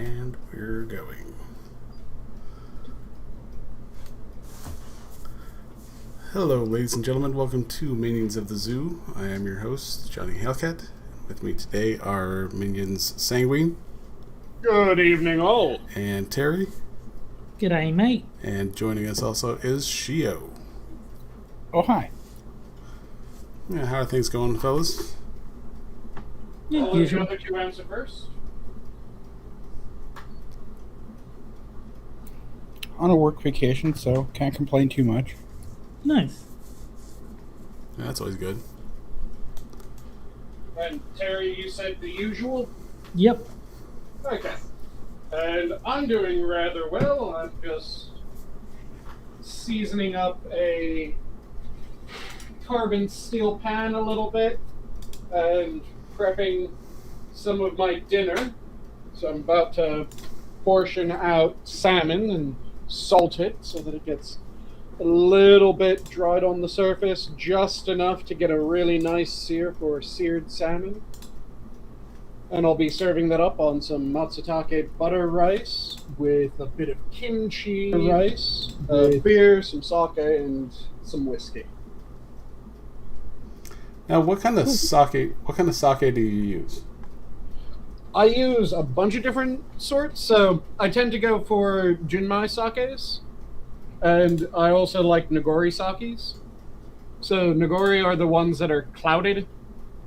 And we're going. Hello, ladies and gentlemen. Welcome to Minions of the Zoo. I am your host, Johnny Hellcat. With me today are Minions Sanguine. Good evening, all. And Terry. G'day, mate. And joining us also is Shio. Oh, hi. Yeah, how are things going, fellas? Yeah, I'll let the usual. other two answer first. On a work vacation, so can't complain too much. Nice. Yeah, that's always good. And Terry, you said the usual? Yep. Okay. And I'm doing rather well. I'm just seasoning up a carbon steel pan a little bit and prepping some of my dinner. So I'm about to portion out salmon and salt it so that it gets a little bit dried on the surface, just enough to get a really nice sear for seared salmon. And I'll be serving that up on some MotZ butter rice with a bit of kimchi rice, beer, some sake, and some whiskey. Now, what kind of sake do you use? I use a bunch of different sorts, so I tend to go for Junmai sakes, and I also like Nagori sakes. So Nagori are the ones that are clouded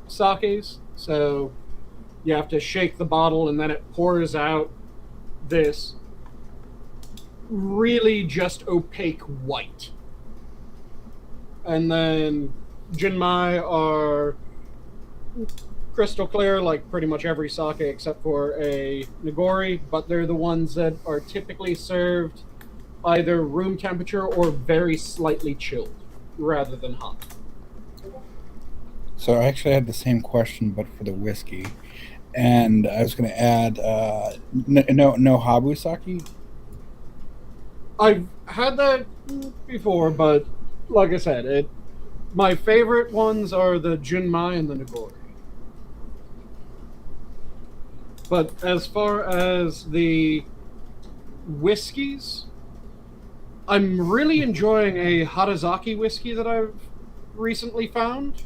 sakes, so you have to shake the bottle and then it pours out this really just opaque white. And then Junmai are crystal clear, like pretty much every sake except for a Nagori, but they're the ones that are typically served either room temperature or very slightly chilled rather than hot. So I actually had the same question, but for the whiskey. And I was going to add, no Habu sake? I've had that before, but like I said, my favorite ones are the Junmai and the Nagori. But as far as the whiskeys, I'm really enjoying a Harazaki whiskey that I've recently found,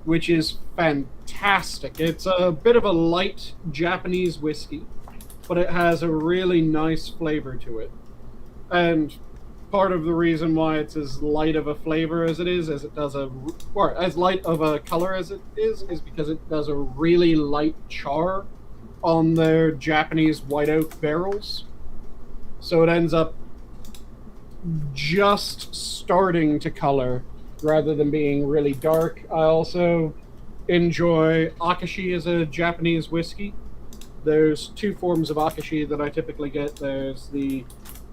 which is fantastic. It's a bit of a light Japanese whiskey, but it has a really nice flavor to it. And part of the reason why it's as light of a flavor as it is, or as light of a color as it is because it does a really light char on their Japanese white oak barrels. So it ends up just starting to color rather than being really dark. I also enjoy Akashi as a Japanese whiskey. There's two forms of Akashi that I typically get. There's the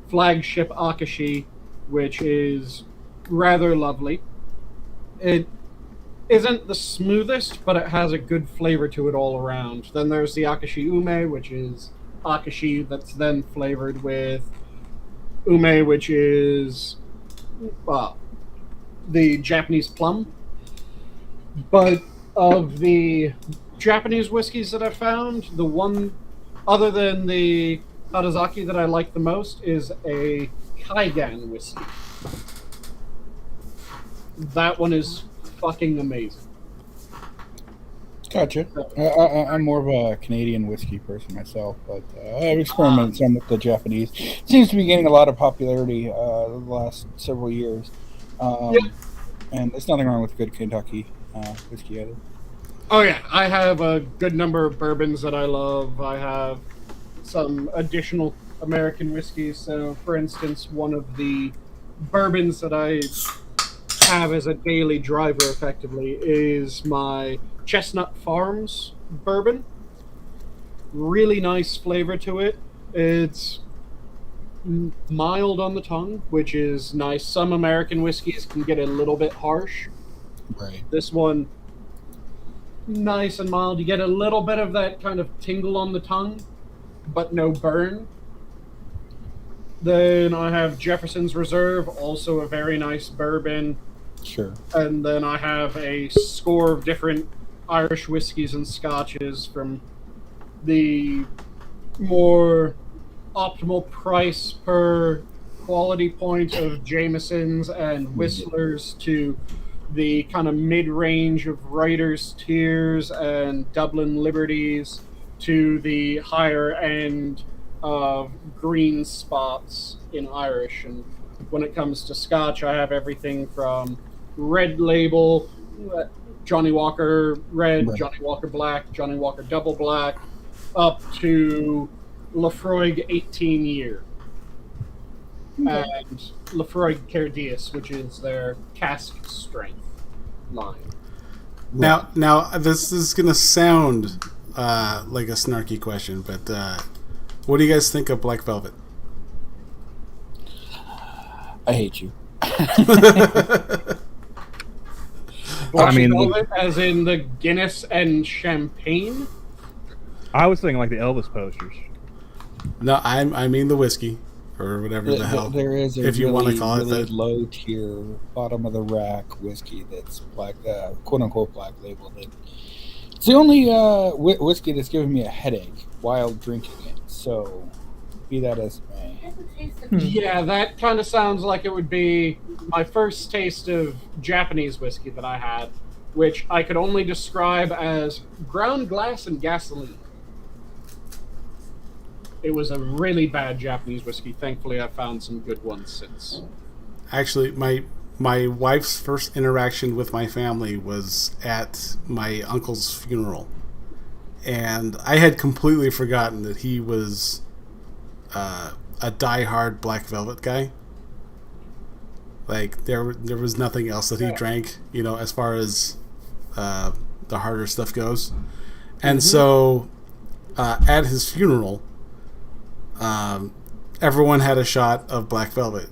flagship Akashi, which is rather lovely. It isn't the smoothest, but it has a good flavor to it all around. Then there's the Akashi Ume, which is Akashi that's then flavored with Ume, which is the Japanese plum. But of the Japanese whiskeys that I've found, the one other than the Harazaki that I like the most is a Kaigan whiskey. That one is fucking amazing. Gotcha. I'm more of a Canadian whiskey person myself, but I've experimented some with the Japanese. Seems to be gaining a lot of popularity the last several years. And there's nothing wrong with good Kentucky whiskey either. Oh yeah, I have a good number of bourbons that I love. I have some additional American whiskeys. So, for instance, one of the bourbons that I have as a daily driver, effectively, is my Chestnut Farms bourbon. Really nice flavor to it. It's mild on the tongue, which is nice. Some American whiskeys can get a little bit harsh. Right. This one, nice and mild. You get a little bit of that kind of tingle on the tongue, but no burn. Then I have Jefferson's Reserve, also a very nice bourbon. Sure. And then I have a score of different Irish whiskies and scotches, from the more optimal price per quality point of Jamesons and Whistlers to the kind of mid-range of Writers' Tiers and Dublin Liberties to the higher end of green spots in Irish. And when it comes to Scotch, I have everything from Red Label, Johnny Walker Red, Right. Johnny Walker Black, Johnny Walker Double Black, up to Laphroaig 18 Year. And Laphroaig Cardias, which is their cask strength line. Now, this is gonna sound like a snarky question, but what do you guys think of Black Velvet? I hate you. Black I mean, Velvet, as in the Guinness and champagne. I was thinking like the Elvis posters. No, I mean the whiskey or whatever the hell. There is a if you want to call it really that. low tier, bottom of the rack whiskey that's black, quote unquote black label. It's the only whiskey that's giving me a headache while drinking it. So, be that as it may. Yeah, that kind of sounds like it would be my first taste of Japanese whiskey that I had, which I could only describe as ground glass and gasoline. It was a really bad Japanese whiskey. Thankfully, I've found some good ones since. Actually, my wife's first interaction with my family was at my uncle's funeral, and I had completely forgotten that he was a diehard Black Velvet guy. Like there was nothing else that he drank, as far as the harder stuff goes. And so at his funeral, everyone had a shot of Black Velvet,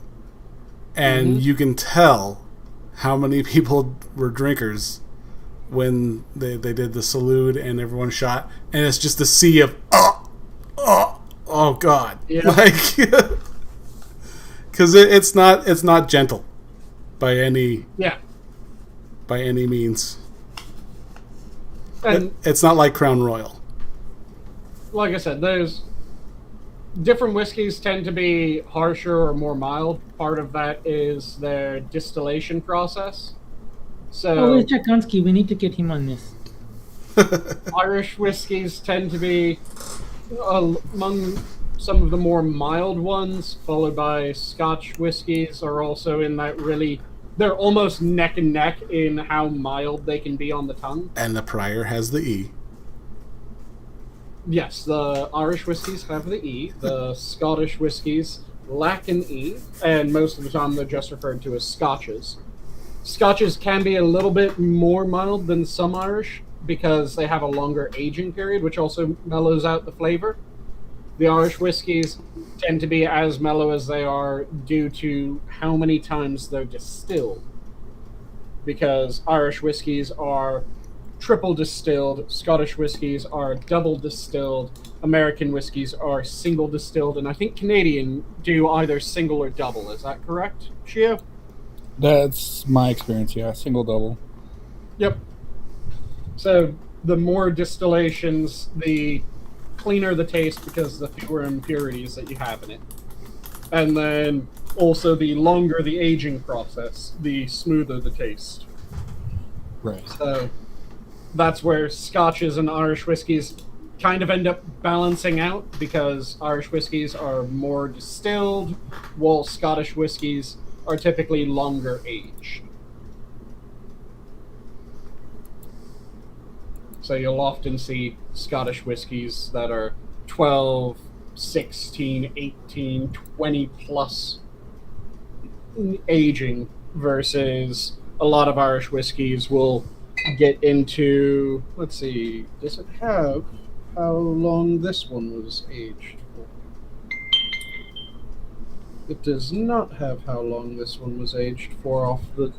and you can tell how many people were drinkers when they did the salute and everyone shot, and it's just a sea of oh god, like because it's not gentle by any means. And It's not like Crown Royal. like I said, there's different whiskeys tend to be harsher or more mild. Part of that is their distillation process. So where's Czerkonsky? We need to get him on this. Irish whiskeys tend to be among some of the more mild ones, followed by Scotch whiskeys are also in that really... They're almost neck and neck in how mild they can be on the tongue. And the prior has the E. Yes, the Irish whiskeys have the E. The Scottish whiskeys lack an E, and most of the time they're just referred to as Scotches. Scotches can be a little bit more mild than some Irish because they have a longer aging period, which also mellows out the flavor. The Irish whiskeys tend to be as mellow as they are due to how many times they're distilled. Because Irish whiskeys are triple distilled, Scottish whiskeys are double distilled, American whiskeys are single distilled, and I think Canadian do either single or double. Is that correct, Shio? That's my experience, yeah. Single, double. Yep. So the more distillations, the cleaner the taste because the fewer impurities that you have in it. And then also the longer the aging process, the smoother the taste. Right. So that's where Scotches and Irish whiskeys kind of end up balancing out because Irish whiskeys are more distilled, while Scottish whiskeys are typically longer aged. So you'll often see Scottish whiskeys that are 12, 16, 18, 20 plus aging versus a lot of Irish whiskeys will get into, let's see, does it have how long this one was aged for? It does not have how long this one was aged for off the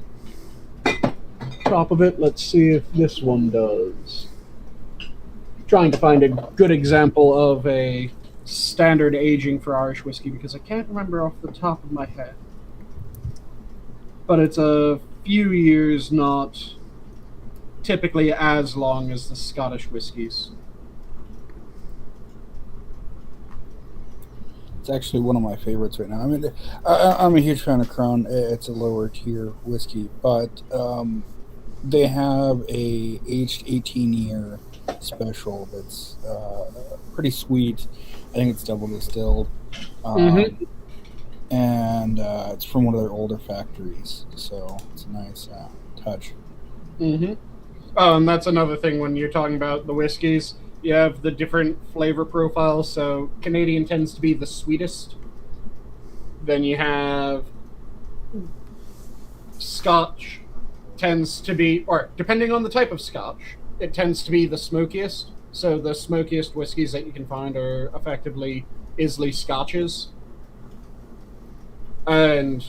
top of it. Let's see if this one does. Trying to find a good example of a standard aging for Irish whiskey because I can't remember off the top of my head. But it's a few years, not typically as long as the Scottish whiskies. It's actually one of my favorites right now. I mean, I'm a huge fan of Crown. It's a lower tier whiskey, but they have a aged 18-year special that's pretty sweet. I think it's double distilled, and it's from one of their older factories, so it's a nice touch. Oh, and that's another thing when you're talking about the whiskeys. You have the different flavor profiles, so Canadian tends to be the sweetest. Then you have Scotch tends to be, or depending on the type of Scotch, it tends to be the smokiest. So the smokiest whiskeys that you can find are effectively Islay Scotches. And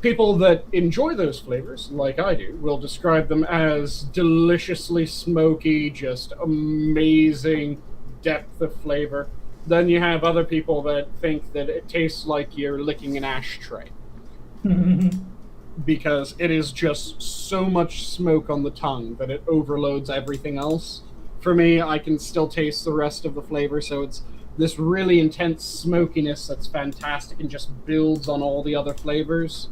people that enjoy those flavors, like I do, will describe them as deliciously smoky, just amazing depth of flavor. Then you have other people that think that it tastes like you're licking an ashtray. Because it is just so much smoke on the tongue that it overloads everything else. For me, I can still taste the rest of the flavor, so it's this really intense smokiness that's fantastic and just builds on all the other flavors.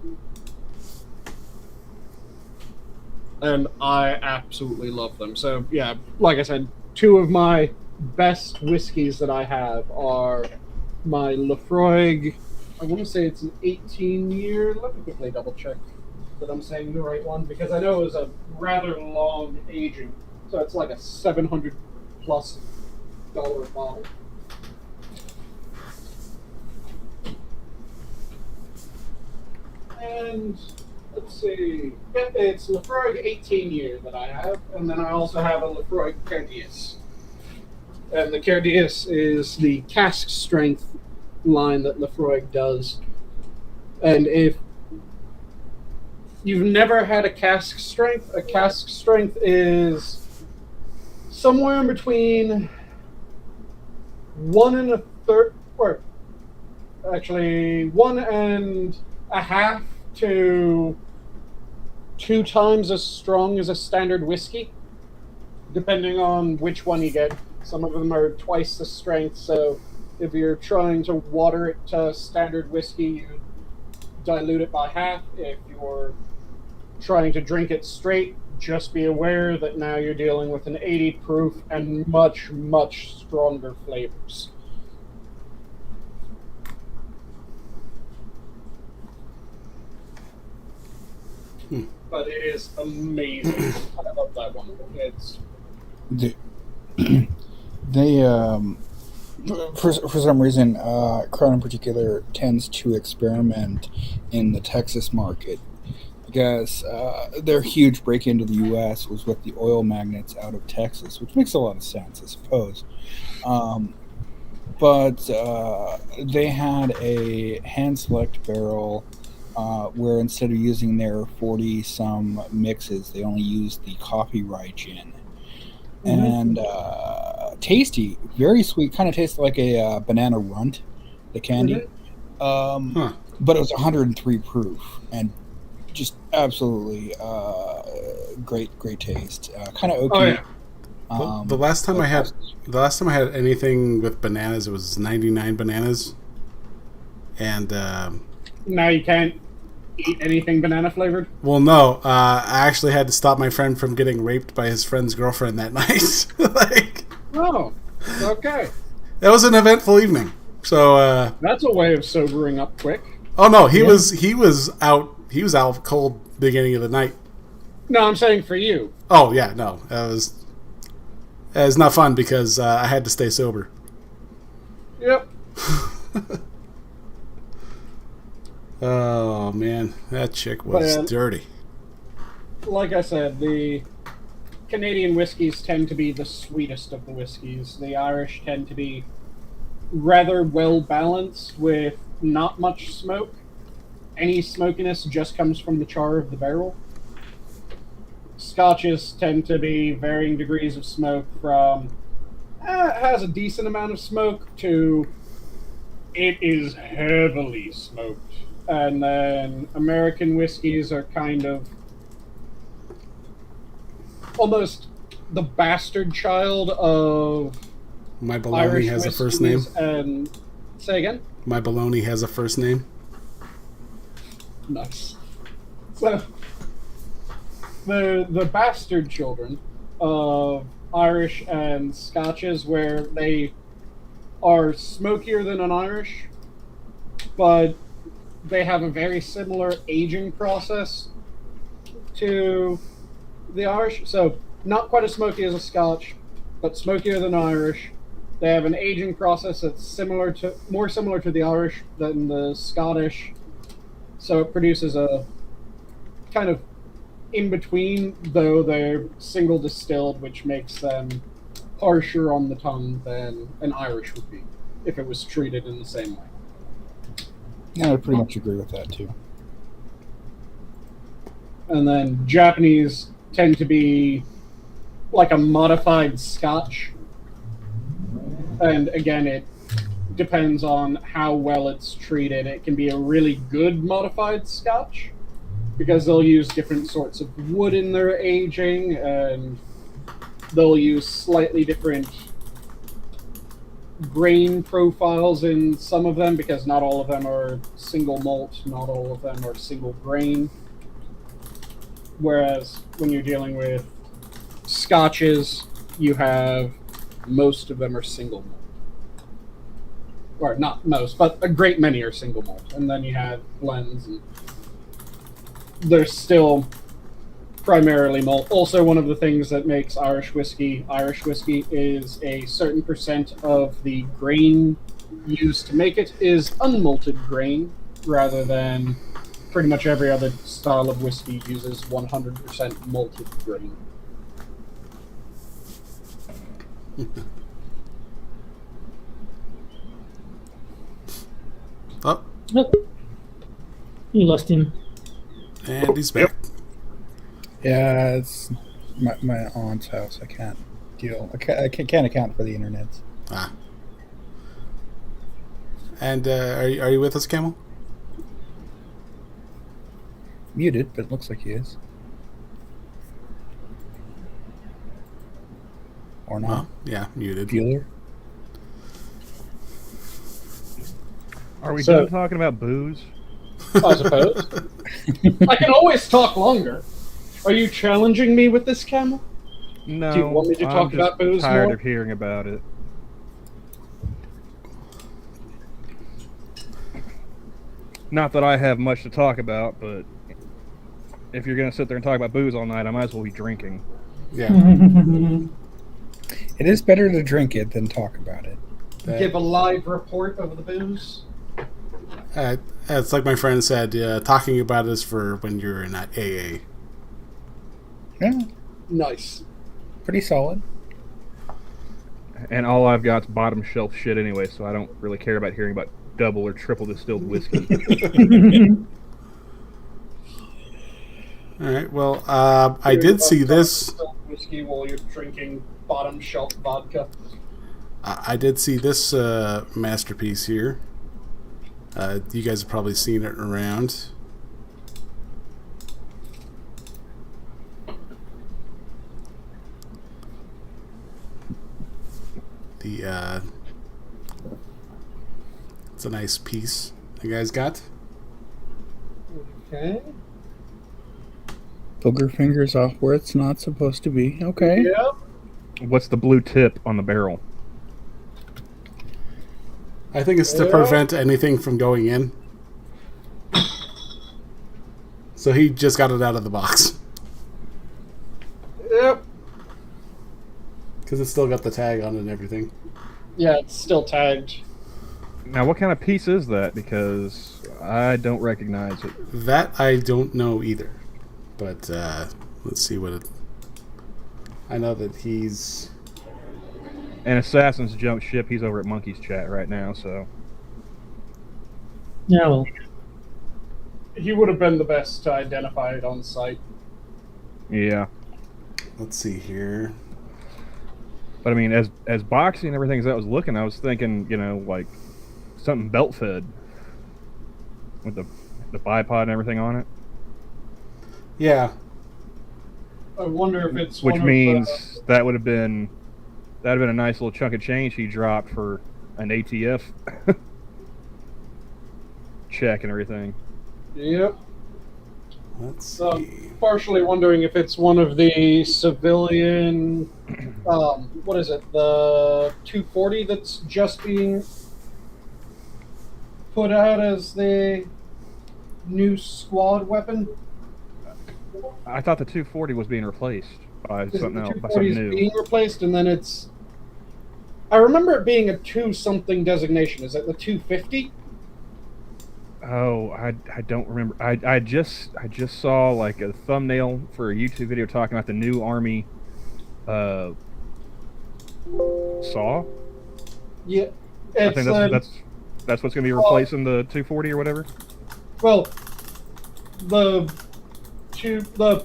And I absolutely love them. So, yeah, like I said, two of my best whiskeys that I have are my Laphroaig. I want to say it's an 18-year. Let me quickly double check that I'm saying the right one, because I know it was a rather long aging. So it's like a $700+ bottle. And let's see. Yeah, it's Laphroaig 18-year that I have, and then I also have a Laphroaig Cardias. And the Cardias is the cask strength line that Laphroaig does. And if you've never had a cask strength is somewhere in between 1 1.5 to 2 times as strong as a standard whiskey, depending on which one you get. Some of them are twice the strength, so if you're trying to water it to standard whiskey, you dilute it by half. If you're trying to drink it straight, just be aware that now you're dealing with an 80 proof and much, much stronger flavors. But it is amazing. I love that one. It's for some reason, Crown in particular tends to experiment in the Texas market because their huge break into the U.S. was with the oil magnates out of Texas, which makes a lot of sense, I suppose. But they had a hand-select barrel where instead of using their 40-some mixes, they only used the coffee rye gin. And tasty, very sweet, kind of tastes like a banana runt, the candy. But it was 103 proof and just absolutely great taste. Kind of oaky. Oh, yeah. The last time I had anything with bananas, it was 99 bananas, and Now you can't eat anything banana flavored? well, no, I actually had to stop my friend from getting raped by his friend's girlfriend that night. Oh, okay. That was an eventful evening. So That's a way of sobering up quick. oh no, he was out cold beginning of the night. No, I'm saying for you. Oh yeah, no, it was not fun because I had to stay sober. Yep. Oh man, that chick was dirty. Like I said, the Canadian whiskeys tend to be the sweetest of the whiskeys. The Irish tend to be rather well balanced with not much smoke. Any smokiness just comes from the char of the barrel. Scotches tend to be varying degrees of smoke from it has a decent amount of smoke to it is heavily smoked. And then American whiskeys are kind of almost the bastard child of My Baloney Irish has a first whiskeys name. and Say again? My baloney has a first name. Nice. So, the bastard children of Irish and Scotches, where they are smokier than an Irish, but they have a very similar aging process to the Irish. So, not quite as smoky as a Scotch, but smokier than Irish. They have an aging process that's more similar to the Irish than the Scottish. So it produces a kind of in between, though they're single distilled, which makes them harsher on the tongue than an Irish would be if it was treated in the same way. Yeah, I pretty much agree with that too. And then Japanese tend to be like a modified Scotch. And again, it depends on how well it's treated. It can be a really good modified Scotch because they'll use different sorts of wood in their aging, and they'll use slightly different grain profiles in some of them because not all of them are single malt, not all of them are single grain. Whereas when you're dealing with Scotches, you have most of them are single malt. Or not most, but a great many are single malt. And then you have blends, and they're still primarily malt. Also, one of the things that makes Irish whiskey is a certain percent of the grain used to make it is unmalted grain, rather than pretty much every other style of whiskey uses 100% malted grain. Oh, Look. You lost him. and he's back. Yeah, it's my aunt's house. I can't deal. I can't account for the internet. Ah. And are you with us, Camel? Muted, but it looks like he is. Or not. Oh, yeah, muted. Bueller. Are we So- done talking about booze? I suppose. I can always talk longer. Are you challenging me with this, Camel? No. Do you want me to talk I'm about just booze tired more? of hearing about it. Not that I have much to talk about, but if you're going to sit there and talk about booze all night, I might as well be drinking. Yeah. It is better to drink it than talk about it. Give a live report of the booze. It's like my friend said, talking about it is for when you're in AA. Yeah, Nice. pretty solid. And all I've got is bottom shelf shit anyway, so I don't really care about hearing about double or triple distilled whiskey. All right, well, I did see this. Whiskey while you're drinking bottom shelf vodka. I did see this masterpiece here. You guys have probably seen it around. It's a nice piece you guys got. Okay. Booger fingers off where it's not supposed to be. Okay. Yeah. What's the blue tip on the barrel? I think it's to prevent anything from going in. So he just got it out of the box. Yep. Because it's still got the tag on it and everything. Yeah, it's still tagged. Now, what kind of piece is that? Because I don't recognize it. That I don't know either. But let's see what it... I know that he's... And Assassin's jumped ship. He's over at Monkey's chat right now, so... Yeah, well. He would have been the best to identify it on site. Yeah. Let's see here. But I mean, as boxy and everything as that was looking, I was thinking, you know, like something belt fed with the bipod and everything on it. Yeah. I wonder if it's Which one means that would have been a nice little chunk of change he dropped for an ATF. check and everything. Yep. Let's So see. I'm partially wondering if it's one of the civilian, what is it, the 240 that's just being put out as the new squad weapon. I thought the 240 was being replaced by Is it something the else, by 240 something is new. being replaced, and then it's. I remember it being a 2-something designation. Is it the 250? Oh, I don't remember. I just saw like a thumbnail for a YouTube video talking about the new Army saw. Yeah, I it's think that's what's going to be replacing the 240 or whatever. well, the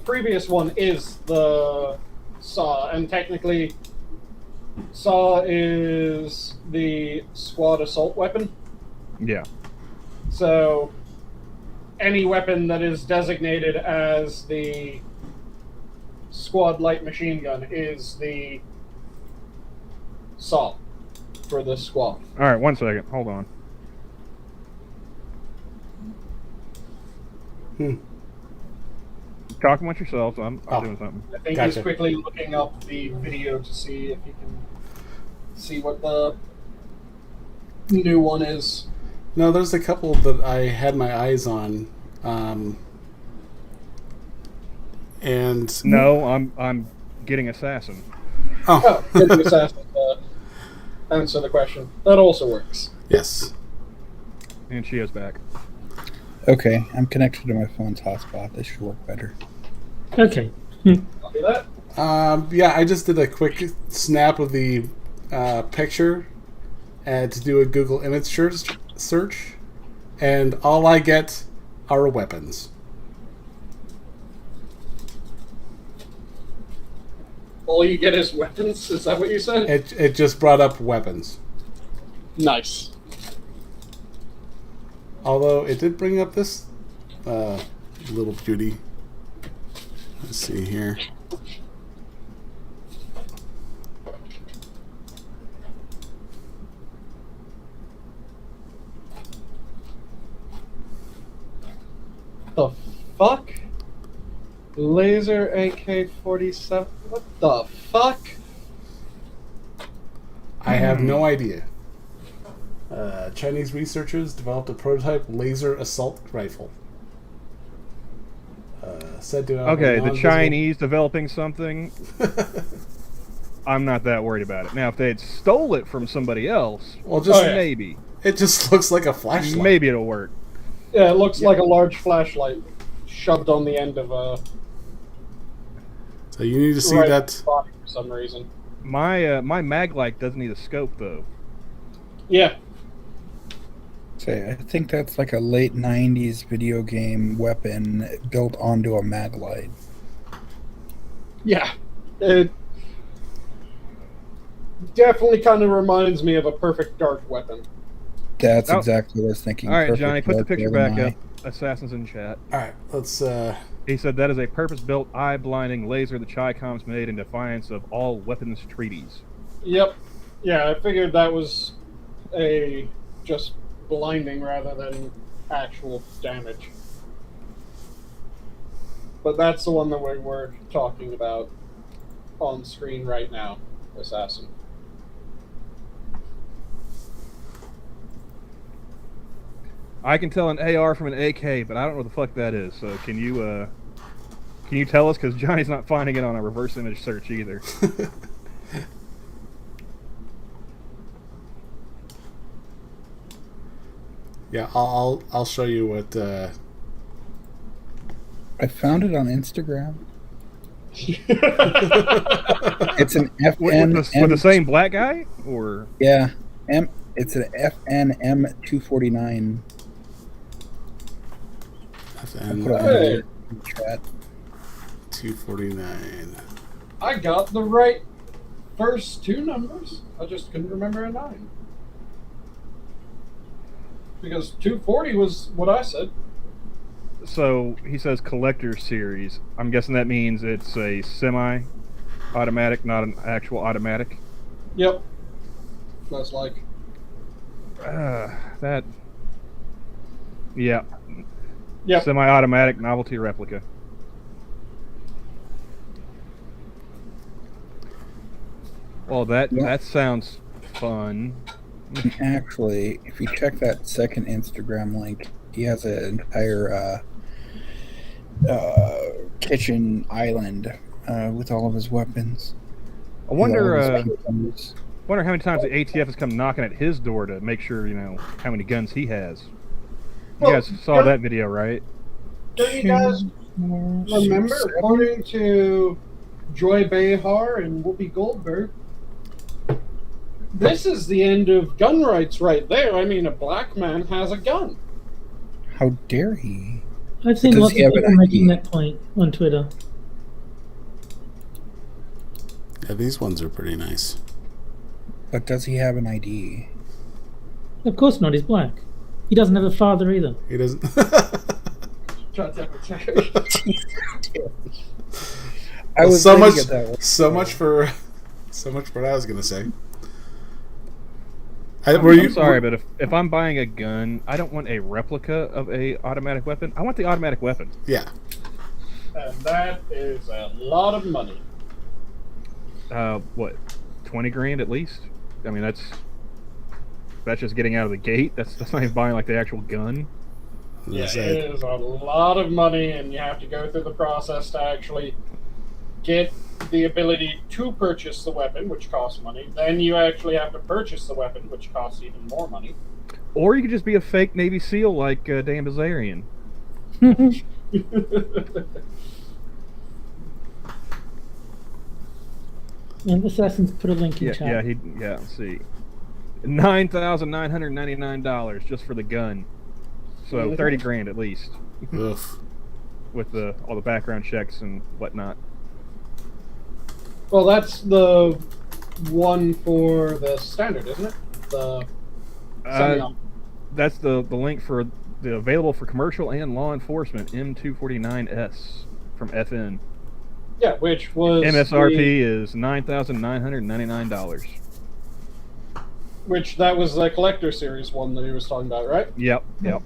previous one is the saw, and technically, saw is the squad assault weapon. Yeah. So, any weapon that is designated as the squad light machine gun is the saw for the squad. All right, 1 second. Hold on. Talk amongst yourselves. I'm doing something. I think Gotcha. he's quickly looking up the video to see if he can see what the new one is. No, there's a couple that I had my eyes on, and No, I'm getting assassin. Oh, getting assassin. Answer the question. That also works. Yes. And she is back. Okay, I'm connected to my phone's hotspot. This should work better. Okay. Copy that. Yeah, I just did a quick snap of the picture and to do a Google image search, and all I get are weapons. All you get is weapons. Is that what you said? It just brought up weapons. Nice. Although it did bring up this little beauty. Let's see here. The fuck? Laser AK-47. What the fuck? I have no idea. Chinese researchers developed a prototype laser assault rifle. Said to have Okay, the non-visible- Chinese developing something. I'm not that worried about it. Now, if they had stole it from somebody else, Well, just maybe. it just looks like a flashlight. Maybe it'll work. Yeah, it looks like a large flashlight shoved on the end of a So you need to see right that. body for some reason. My mag light doesn't need a scope though. Yeah. Say, I think that's like a late '90s video game weapon built onto a maglite. Yeah. It definitely kind of reminds me of a perfect dark weapon. That's Oh. exactly what I was thinking. All right, Perfect Johnny, put the dark picture golden back eye. up. Assassins in chat. All right, let's. He said that is a purpose-built, eye-blinding laser the Chi-Coms made in defiance of all weapons treaties. Yep. Yeah, I figured that was a just blinding rather than actual damage. But that's the one that we're talking about on screen right now, Assassin. I can tell an AR from an AK, but I don't know what the fuck that is. So can you tell us? Because Johnny's not finding it on a reverse image search either. Yeah, I'll show you what. I found it on Instagram. It's an FN. With the same black guy, or Yeah, it's an FNM 249. FN Hey. Chat. 249. I got the right first two numbers. I just couldn't remember a 9. Because 240 was what I said. so he says collector series. I'm guessing that means it's a semi-automatic, not an actual automatic. Yep. That's like. That. Yeah. Yep. Semi-automatic novelty replica. Well, that sounds fun. Actually, if you check that second Instagram link, he has an entire kitchen island with all of his weapons. I wonder Weapons. how many times the ATF has come knocking at his door to make sure, how many guns he has. You guys saw that video, right? Don't you guys remember, according to Joy Behar and Whoopi Goldberg, this is the end of gun rights right there. I mean, a black man has a gun. How dare he? I've seen Does lots he of have an people making ID? that point on Twitter. Yeah, these ones are pretty nice. But does he have an ID? Of course not, he's black. He doesn't have a father either. He doesn't. I was so thinking much, of that one. so much for what I was gonna say. I'm sorry, but if I'm buying a gun, I don't want a replica of a automatic weapon. I want the automatic weapon. Yeah. And that is a lot of money. What, 20 grand at least? I mean, that's just getting out of the gate. That's not even buying like the actual gun. Yeah, it is a lot of money, and you have to go through the process to actually get the ability to purchase the weapon, which costs money. Then you actually have to purchase the weapon, which costs even more money. Or you could just be a fake Navy SEAL like Dan Bilzerian. And Assassin's put a link in chat. Let's see. $9,999 just for the gun. So 30 grand at least. With all the background checks and whatnot. Well, that's the one for the standard, isn't it? The semi-auto. That's the link for the available for commercial and law enforcement M249S from FN. Yeah, which was MSRP is $9,999. Which that was the collector series one that he was talking about, right? Yep. Yep.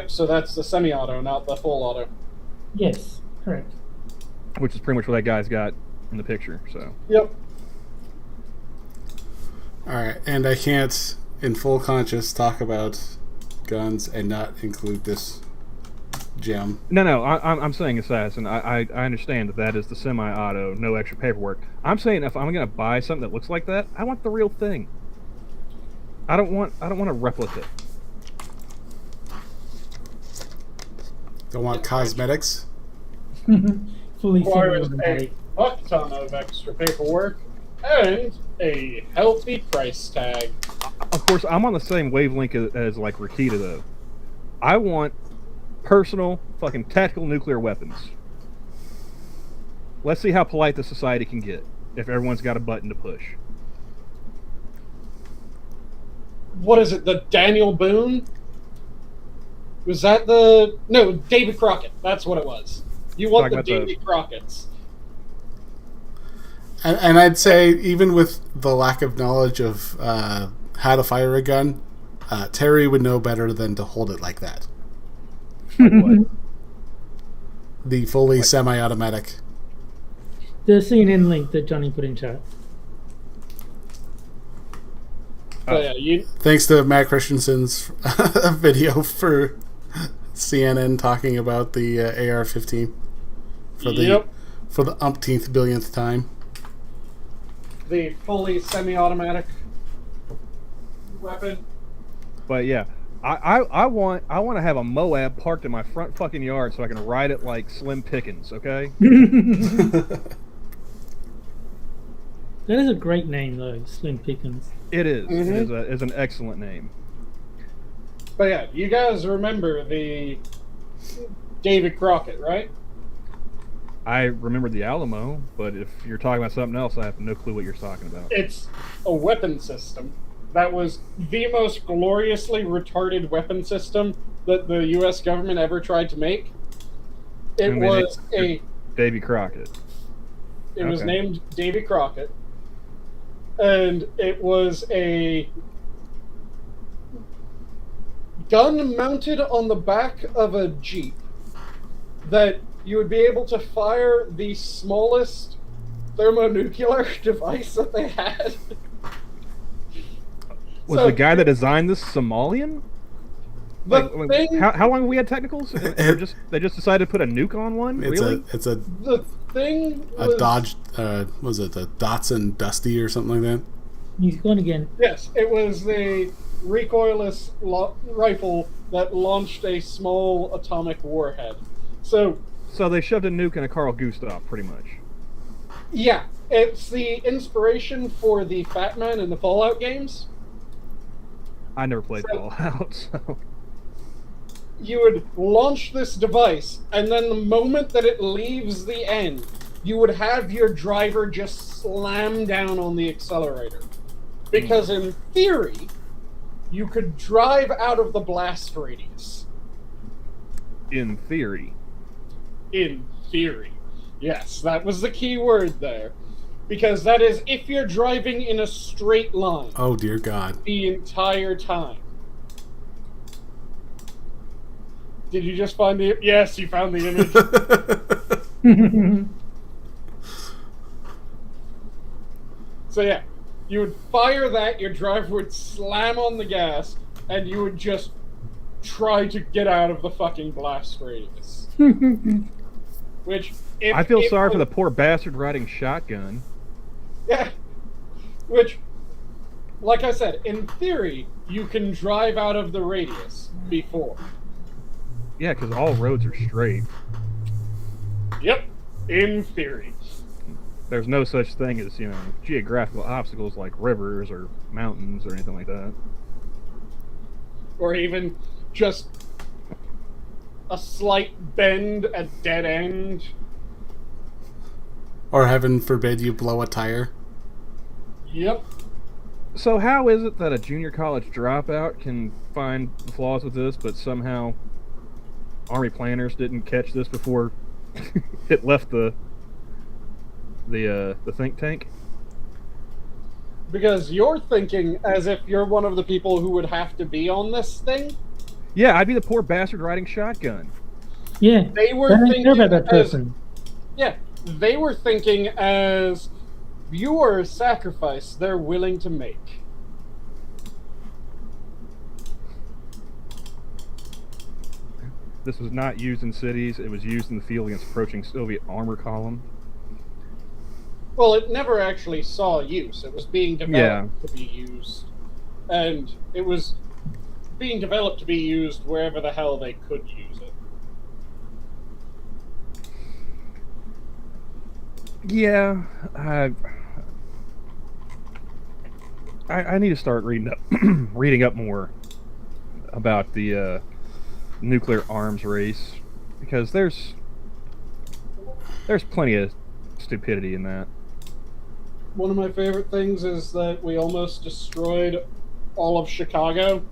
So that's the semi-auto, not the full auto. Yes, correct. Which is pretty much what that guy's got in the picture. So. Yep. All right, and I can't, in full conscience, talk about guns and not include this gem. No. I'm saying assassin. I understand that is the semi-auto, no extra paperwork. I'm saying if I'm gonna buy something that looks like that, I want the real thing. I don't want a replica. Don't want cosmetics. Fully Requires a semi-automatic. fuck ton of extra paperwork and a healthy price tag. Of course, I'm on the same wavelength as like Rakita though. I want personal fucking tactical nuclear weapons. Let's see how polite the society can get if everyone's got a button to push. What is it? The Daniel Boone? Was that no, David Crockett. That's what it was. You want the David Crockett's. And I'd say, even with the lack of knowledge of how to fire a gun, Terry would know better than to hold it like that. Like what? The fully semi-automatic. The CNN link that Johnny put in chat. Thanks to Matt Christensen's video for CNN talking about the AR-15 for the umpteenth billionth time. The fully semi-automatic weapon. But yeah, I want to have a Moab parked in my front fucking yard so I can ride it like Slim Pickens. Okay. That is a great name, though, Slim Pickens. It is. Mm-hmm. It is an excellent name. But yeah, you guys remember the David Crockett, right? I remember the Alamo, but if you're talking about something else, I have no clue what you're talking about. It's a weapon system that was the most gloriously retarded weapon system that the U.S. government ever tried to make. It was Davy Crockett. It was named Davy Crockett. And it was a gun mounted on the back of a Jeep that you would be able to fire the smallest thermonuclear device that they had. Was the guy that designed this Somalian? How long have we had technicals? They just decided to put a nuke on one? Really? The thing was... A Dodge, was it the Datsun Dusty or something like that? He's gone again. Yes, it was a recoilless rifle that launched a small atomic warhead. So they shoved a nuke in a Carl Gustav, pretty much. Yeah, it's the inspiration for the Fat Man in the Fallout games. I never played Fallout, so... You would launch this device, and then the moment that it leaves the end, you would have your driver just slam down on the accelerator. Because in theory, you could drive out of the blast radius. In theory. In theory. Yes, that was the key word there. Because that is if you're driving in a straight line. Oh, dear God. The entire time. Did you just find the... Yes, you found the image. So yeah, you would fire that, your driver would slam on the gas, and you would just try to get out of the fucking blast radius. Which... I feel sorry for the poor bastard riding shotgun. Yeah. Which, like I said, in theory, you can drive out of the radius before. Yeah, because all roads are straight. Yep, in theory. There's no such thing as, geographical obstacles like rivers or mountains or anything like that. Or even just a slight bend, a dead end. Or heaven forbid you blow a tire. Yep. So how is it that a junior college dropout can find flaws with this, but somehow Army planners didn't catch this before it left the think tank? Because you're thinking as if you're one of the people who would have to be on this thing. Yeah, I'd be the poor bastard riding shotgun. Yeah, They were thinking about that person. Yeah, they were thinking as you are a sacrifice they're willing to make. This was not used in cities. It was used in the field against approaching Soviet armor column. Well, it never actually saw use. It was being developed to be used. And it was being developed to be used wherever the hell they could use it. Yeah, I need to start reading up more about the nuclear arms race, because there's plenty of stupidity in that. One of my favorite things is that we almost destroyed all of Chicago.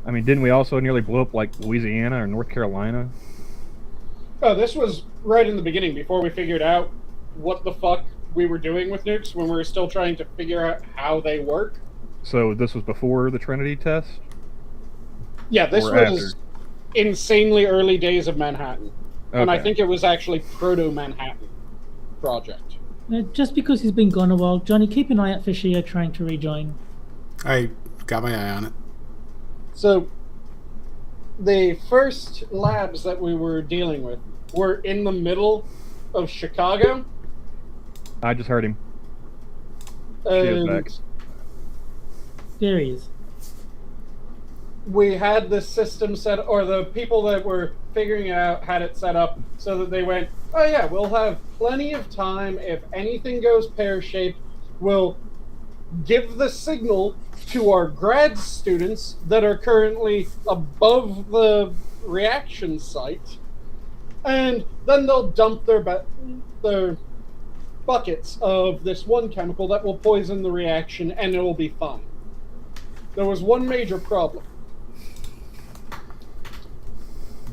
I mean, didn't we also nearly blow up like Louisiana or North Carolina? Oh, this was right in the beginning, before we figured out what the fuck we were doing with nukes, when we were still trying to figure out how they work. So this was before the Trinity test? Yeah, this was insanely early days of Manhattan. Okay. And I think it was actually proto-Manhattan project. Just because he's been gone a while, Johnny, keep an eye out for Shia trying to rejoin. I got my eye on it. So, the first labs that we were dealing with were in the middle of Chicago. I just heard him. Shia's back. There he is. We had the system set, or the people that were figuring it out had it set up so that they went, oh yeah, we'll have plenty of time. If anything goes pear-shaped, we'll give the signal to our grad students that are currently above the reaction site, and then they'll dump their buckets of this one chemical that will poison the reaction, and it will be fine. There was one major problem.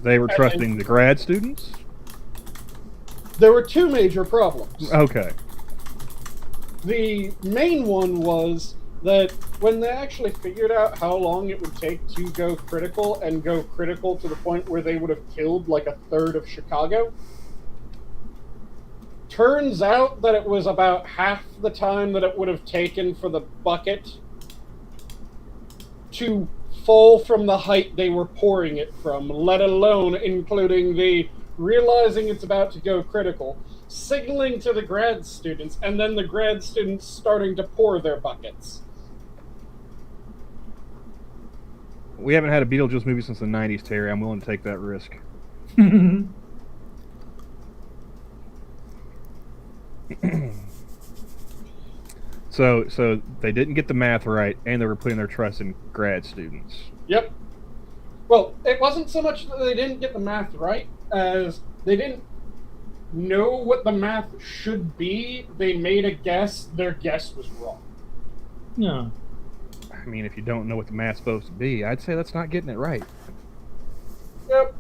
They were trusting the grad students? There were two major problems. Okay. The main one was that when they actually figured out how long it would take to go critical, and go critical to the point where they would have killed like a third of Chicago, turns out that it was about half the time that it would have taken for the bucket to fall from the height they were pouring it from, let alone including the realizing it's about to go critical, signaling to the grad students, and then the grad students starting to pour their buckets. We haven't had a Beetlejuice movie since the 90s, Terry. I'm willing to take that risk. So they didn't get the math right, and they were putting their trust in grad students. Yep. Well, it wasn't so much that they didn't get the math right as they didn't know what the math should be. They made a guess. Their guess was wrong. Yeah. I mean, if you don't know what the math's supposed to be, I'd say that's not getting it right. Yep.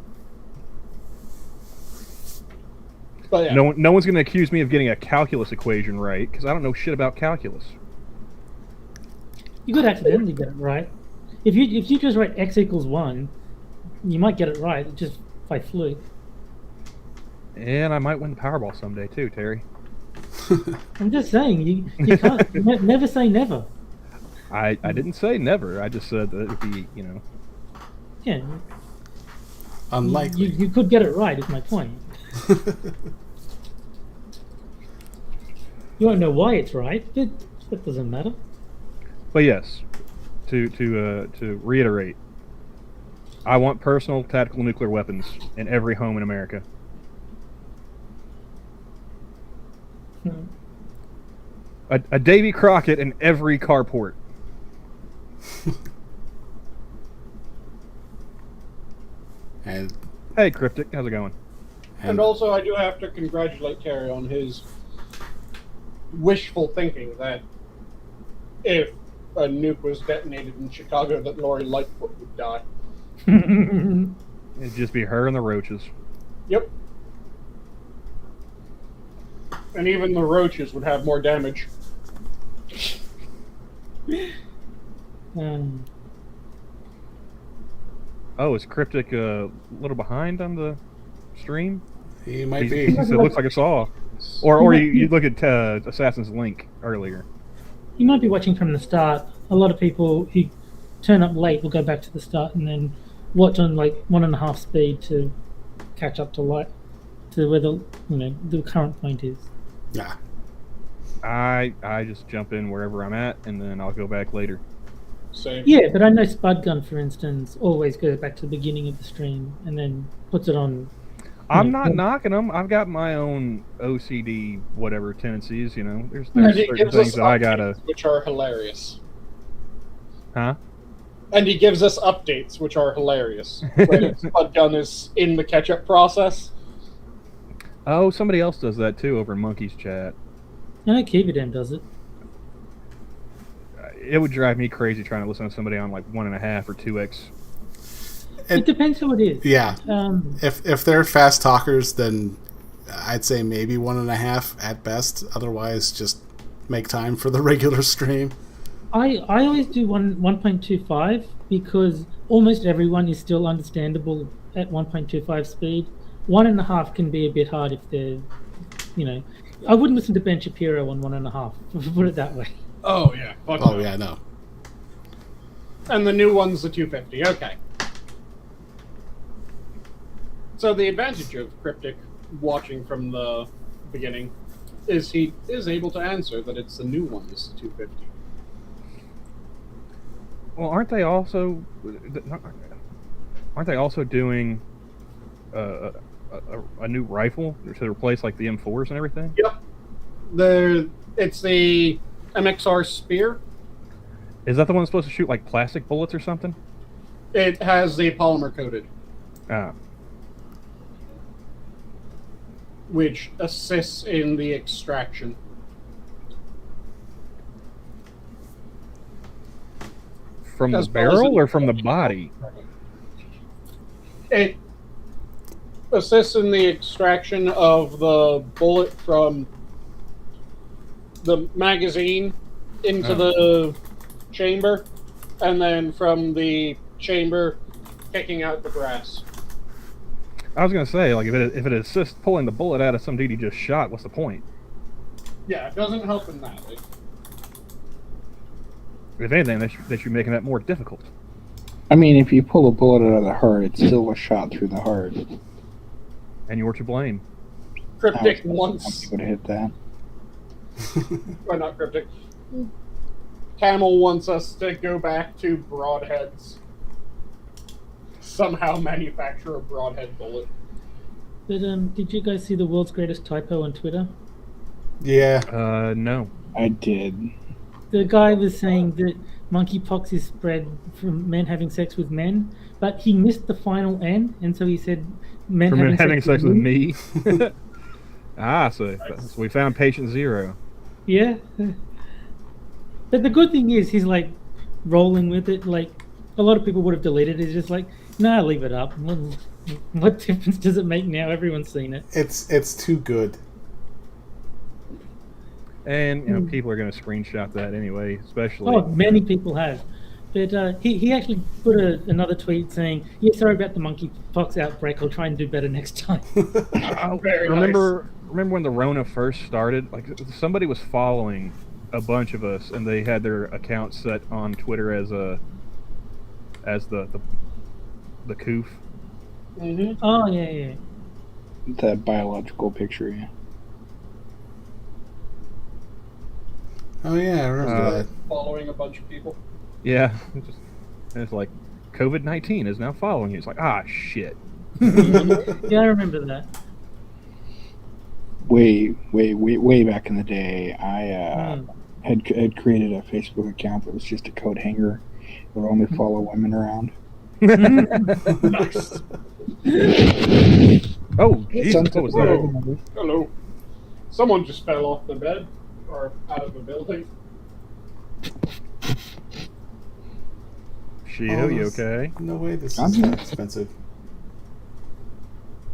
But yeah. No one's going to accuse me of getting a calculus equation right, because I don't know shit about calculus. You could accidentally get it right. If you just write x equals 1, you might get it right, just by fluke. And I might win the Powerball someday too, Terry. I'm just saying, you can't never say never. I didn't say never. I just said that it would be, Yeah. Unlikely. You could get it right, is my point. You won't know why it's right, but that doesn't matter. But yes, to reiterate, I want personal tactical nuclear weapons in every home in America. A Davy Crockett in every carport. And hey, Cryptic, how's it going? And also, I do have to congratulate Terry on his wishful thinking that if a nuke was detonated in Chicago, that Lori Lightfoot would die. It'd just be her and the roaches. Yep. And even the roaches would have more damage. Oh, is Cryptic a little behind on the stream? he might be. It looks like a saw. Or you look at Assassin's Link earlier. You might be watching from the start. A lot of people who turn up late will go back to the start and then watch on like 1.5 speed to catch up to where the current point is. Yeah. I just jump in wherever I'm at, and then I'll go back later. Same. Yeah, but I know Spudgun, for instance, always goes back to the beginning of the stream and then puts it on. I'm not knocking them. I've got my own OCD whatever tendencies. There's And he certain gives things us that I gotta. updates, which are hilarious. Huh? And he gives us updates, which are hilarious. When Spudgun is in the catch-up process. Oh, somebody else does that too over in Monkey's chat. I know Kivadem does it. It would drive me crazy trying to listen to somebody on like 1.5 or 2x. It depends who it is. Yeah. If they're fast talkers, then I'd say maybe 1.5 at best. Otherwise, just make time for the regular stream. I always do 1.25 because almost everyone is still understandable at 1.25 speed. 1.5 can be a bit hard if they're, I wouldn't listen to Ben Shapiro on 1.5. Put it that way. Oh, yeah. Oh, yeah, no. And the new one's the 250. Okay. So the advantage of Cryptic watching from the beginning is he is able to answer that it's the new one, it's the 250. Well, aren't they also doing a new rifle to replace like the M4s and everything? Yep. It's the MXR Spear. Is that the one that's supposed to shoot like plastic bullets or something? It has the polymer coated, which assists in the extraction. From the barrel or from the body? It assists in the extraction of the bullet from the magazine into the chamber, and then from the chamber, kicking out the brass. I was gonna say, like, if it assists pulling the bullet out of some dude you just shot, what's the point? Yeah, it doesn't help in that way. If anything, they should be making that more difficult. I mean, if you pull a bullet out of the heart, it's still a shot through the heart. And you're to blame. Cryptic Some wants... people to hit that. Well, not Cryptic. Camel wants us to go back to broadheads. Somehow manufacture a broadhead bullet. But did you guys see the world's greatest typo on Twitter? Yeah. No. I did. The guy was saying that monkeypox is spread from men having sex with men, but he missed the final N, and so he said men For men having sex with me. me. So we found patient 0. Yeah. But the good thing is he's like rolling with it. Like a lot of people would have deleted it. It's just like, nah, leave it up. What difference does it make now? Everyone's seen it. It's too good. And you know, people are going to screenshot that anyway, especially. Oh, many people have. But he actually put another tweet saying, "Yeah, sorry about the monkeypox outbreak. I'll try and do better next time." Remember when the Rona first started? Like somebody was following a bunch of us, and they had their account set on Twitter as the coof. Mm-hmm. Oh yeah. That biological picture, yeah. Oh yeah, I remember that. Following a bunch of people. Yeah, it's like COVID-19 is now following you. It's like, ah, shit. Yeah, I remember that. Way back in the day, I had created a Facebook account that was just a coat hanger. It would only follow women around. Nice. Oh, Jesus, what was that? Hello. Someone just fell off the bed or out of the building. Shio, you okay? No way, this is that expensive.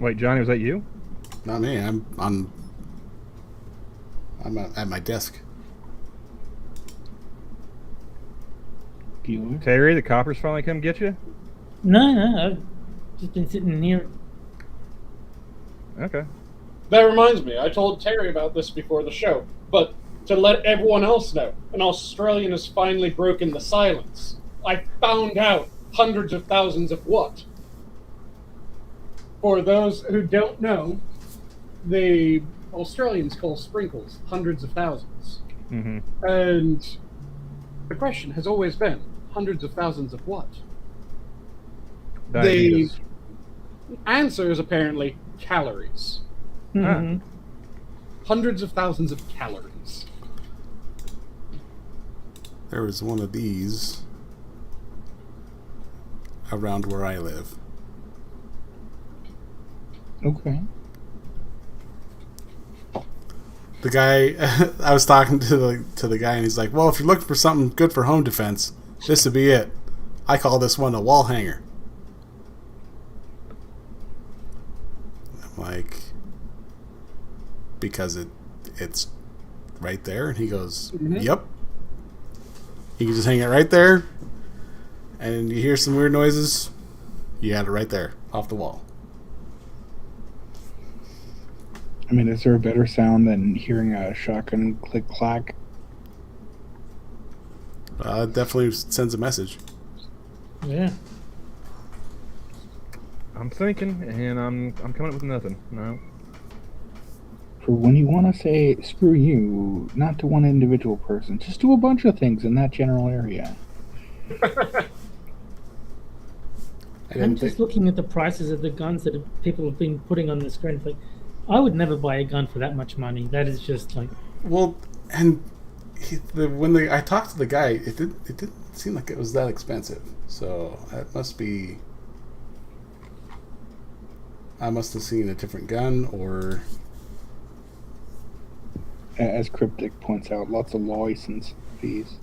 Wait, Johnny, was that you? Not me. I'm at my desk. Terry, the coppers finally come get you? No, I've just been sitting here. Okay. That reminds me, I told Terry about this before the show, but to let everyone else know, an Australian has finally broken the silence. I found out hundreds of thousands of what? For those who don't know, the Australians call sprinkles hundreds of thousands. Mm-hmm. And the question has always been, hundreds of thousands of what? The answer is apparently calories. Mm-hmm. Hundreds of thousands of calories. There was one of these around where I live. Okay. The guy, I was talking to the guy, and he's like, "Well, if you're looking for something good for home defense, this would be it. I call this one a wall hanger." I'm like, because it's right there, and he goes, "Yep." You can just hang it right there, and you hear some weird noises. You got it right there, off the wall. I mean, is there a better sound than hearing a shotgun click-clack? It definitely sends a message. Yeah. I'm thinking, and I'm coming up with nothing. No. For when you want to say, screw you, not to one individual person, just do a bunch of things in that general area. I'm just looking at the prices of the guns that people have been putting on the screen. It's like, I would never buy a gun for that much money. That is just like... Well, and I talked to the guy, it didn't seem like it was that expensive. So that must be... I must have seen a different gun, or... As Cryptic points out, lots of license fees.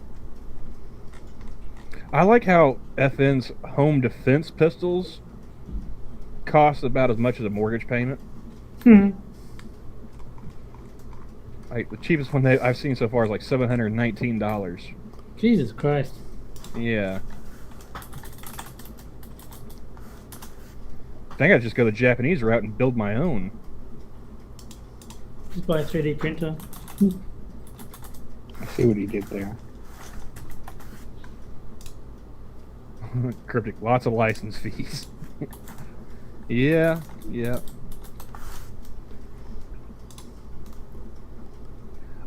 I like how FN's home defense pistols cost about as much as a mortgage payment. Like the cheapest one I've seen so far is like $719. Jesus Christ. Yeah. I think I'd just go the Japanese route and build my own. Just buy a 3D printer. I see what he did there. Cryptic, lots of license fees. Yeah.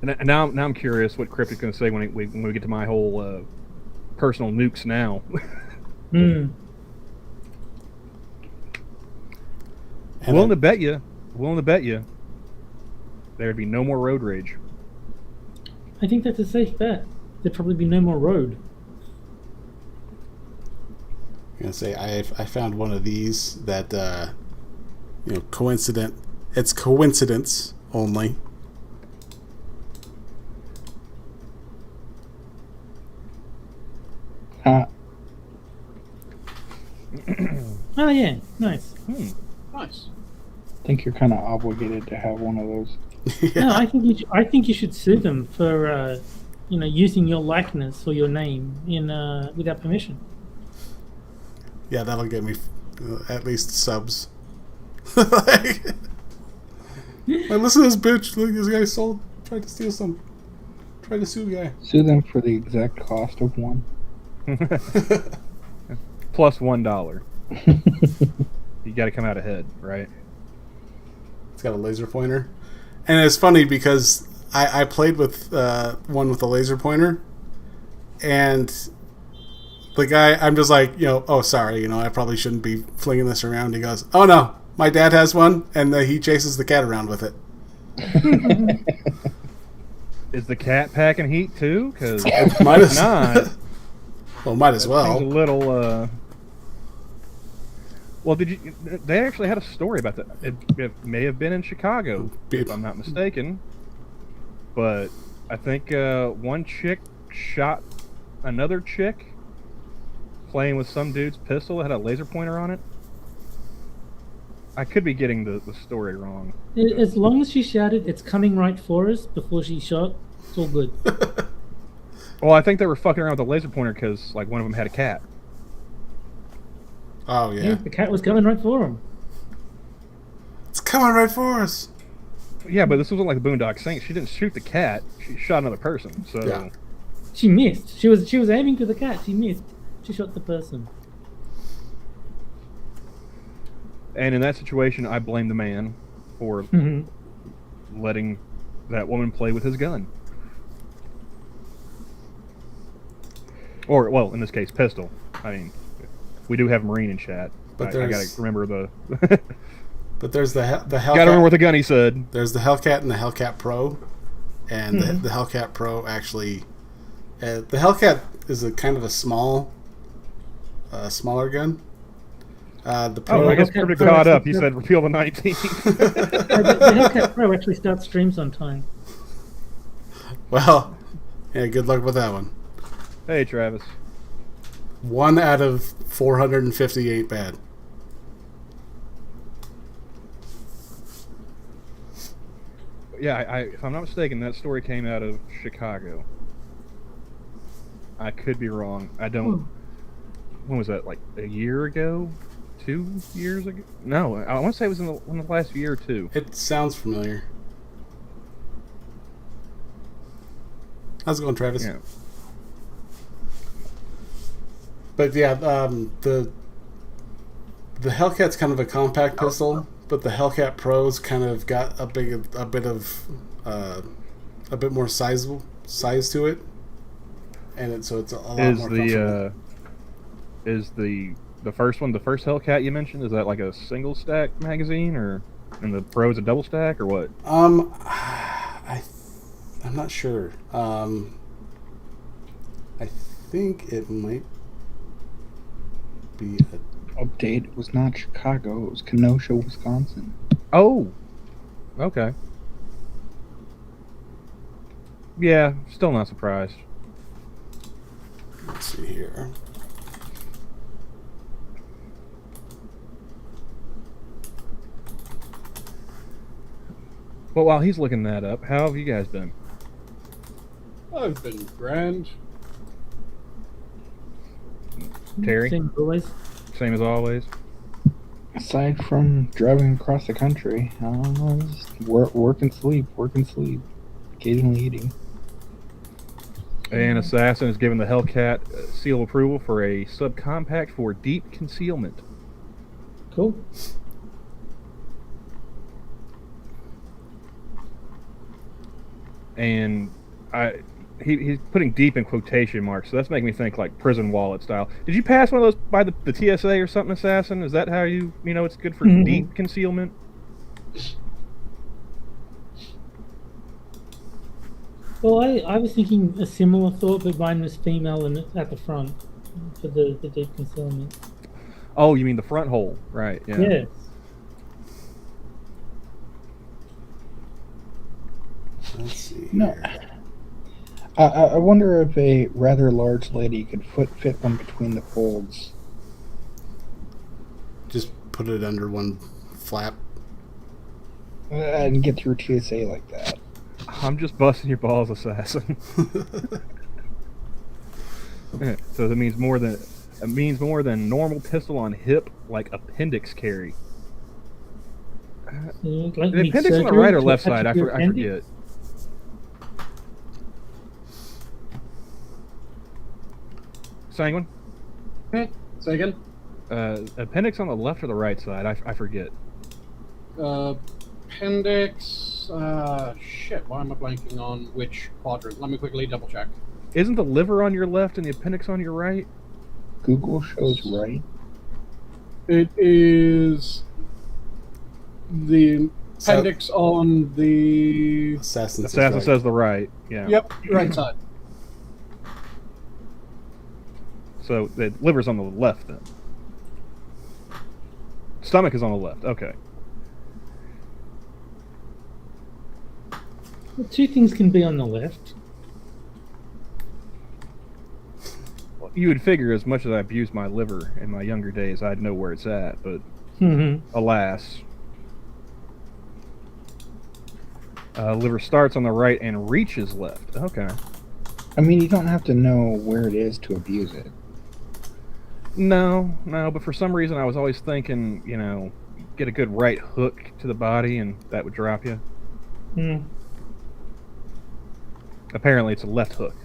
And now I'm curious what Cryptic's going to say when we get to my whole personal nukes now. Willing to bet you, there'd be no more road rage. I think that's a safe bet. There'd probably be no more road. I'm gonna say I found one of these that coincident. It's coincidence only. Oh yeah, nice. Nice. I think you're kind of obligated to have one of those. Yeah. No, I think you should sue them for using your likeness or your name in without permission. Yeah, that'll get me at least subs. Like, listen to this bitch. Look, this guy tried to steal some. Tried to sue a guy. Sue them for the exact cost of one. Plus $1. You got to come out ahead, right? It's got a laser pointer. And it's funny because I played with one with a laser pointer, and the guy, I'm just like, oh, sorry, I probably shouldn't be flinging this around. He goes, oh, no, my dad has one, and he chases the cat around with it. Is the cat packing heat, too? Because might as not. Well, might as well. A little, Well, they actually had a story about that. It may have been in Chicago, if I'm not mistaken. But I think one chick shot another chick playing with some dude's pistol that had a laser pointer on it. I could be getting the story wrong. As long as she shouted, "It's coming right for us," before she shot, it's all good. Well, I think they were fucking around with the laser pointer because, like, one of them had a cat. Oh, yeah. The cat was coming right for him. It's coming right for us. Yeah, but this wasn't like the Boondock Saints. She didn't shoot the cat. She shot another person. So Yeah. She missed. She was aiming to the cat. She missed. She shot the person. And in that situation, I blame the man for letting that woman play with his gun. Or, well, in this case, pistol. I mean, we do have Marine in chat. But I gotta remember the... But there's the Hellcat. Gotta remember what the gun he said. There's the Hellcat and the Hellcat Pro. And the Hellcat Pro actually... the Hellcat is a kind of a smaller gun. The Pro... I guess Cryptic caught up. He said repeal the 19. The Hellcat Pro actually starts streams on time. Well, yeah, good luck with that one. Hey, Travis. 1 out of 458 bad. Yeah, if I'm not mistaken, that story came out of Chicago. I could be wrong. I don't... When was that? Like a year ago? 2 years ago? No, I want to say it was in the last year or two. It sounds familiar. How's it going, Travis? Yeah. But yeah, the Hellcat's kind of a compact pistol, but the Hellcat Pro's kind of got a bit more size to it, and so it's a lot more comfortable. Is the first one, the first Hellcat you mentioned, is that like a single stack magazine, or and the Pro is a double stack, or what? I'm not sure. I think it might be a Update, it was not Chicago, it was Kenosha, Wisconsin. Oh, okay. Yeah, still not surprised. Let's see here. Well, while he's looking that up, how have you guys been? I've been grand. Terry? Same as always. Same as always. Aside from driving across the country, I don't know, just work and sleep, occasionally eating. And Assassin is given the Hellcat seal of approval for a subcompact for deep concealment. Cool. And he's putting deep in quotation marks, so that's making me think like prison wallet style. Did you pass one of those by the TSA or something, Assassin? Is that how you know it's good for deep concealment? Well, I was thinking a similar thought, but mine was female and at the front for the deep concealment. Oh, you mean the front hole, right? Yeah. Yes. Let's see. No. Here. I wonder if a rather large lady could fit one between the folds. Just put it under one flap. And get through TSA like that. I'm just busting your balls, Assassin. Yeah, so that means more than normal pistol on hip, like appendix carry. Like The appendix on the right or left side? I forget. Sanguine? Okay, say again. Appendix on the left or the right side? I forget. Appendix. Shit. Why am I blanking on which quadrant? Let me quickly double check. Isn't the liver on your left and the appendix on your right? Google shows right. It is the appendix on the. Assassin Says the right. Yeah. Yep, right side. So the liver's on the left then. Stomach is on the left. Okay. Well, two things can be on the left. You would figure, as much as I abused my liver in my younger days, I'd know where it's at, but alas. Liver starts on the right and reaches left. Okay. I mean, you don't have to know where it is to abuse it. No, but for some reason I was always thinking, get a good right hook to the body and that would drop you. Apparently it's a left hook,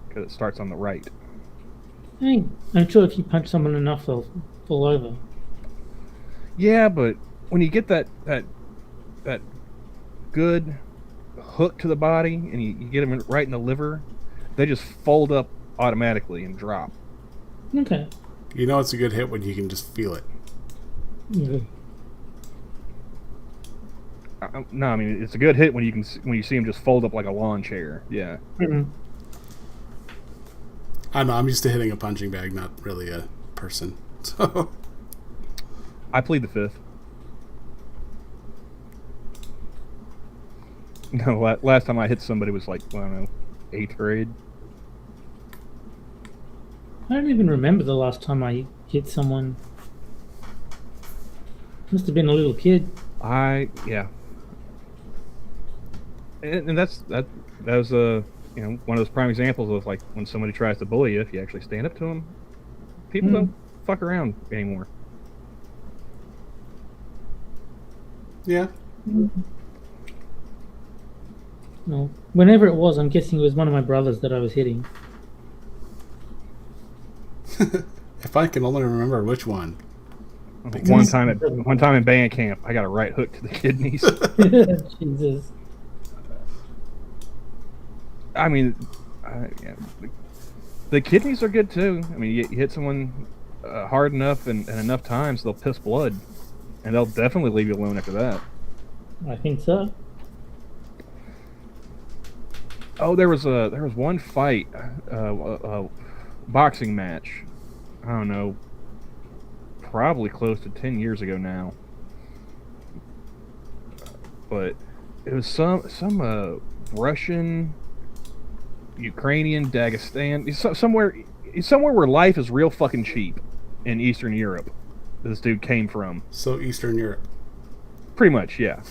because it starts on the right. Hey, I'm sure if you punch someone enough, they'll fall over. Yeah, but when you get that good hook to the body and you get them right in the liver, they just fold up automatically and drop. Okay. You know it's a good hit when you can just feel it. No, I mean it's a good hit when you see them just fold up like a lawn chair. Yeah. I know. I'm used to hitting a punching bag, not really a person. So I plead the fifth. No, last time I hit somebody was like, I don't know, 8th grade. I don't even remember the last time I hit someone. Must have been a little kid. Yeah. And that was one of those prime examples of like when somebody tries to bully you, if you actually stand up to them, people don't fuck around anymore. yeah. No. Whenever it was, I'm guessing it was one of my brothers that I was hitting. If I can only remember which one. One time in band camp, I got a right hook to the kidneys. Jesus. I mean, the kidneys are good too. I mean, you hit someone hard enough and enough times, they'll piss blood, and they'll definitely leave you alone after that. I think so. Oh, there was one fight, a boxing match. I don't know, probably close to 10 years ago now. But it was some Russian, Ukrainian, Dagestan, somewhere where life is real fucking cheap in Eastern Europe. This dude came from. So Eastern Europe. Pretty much, yeah.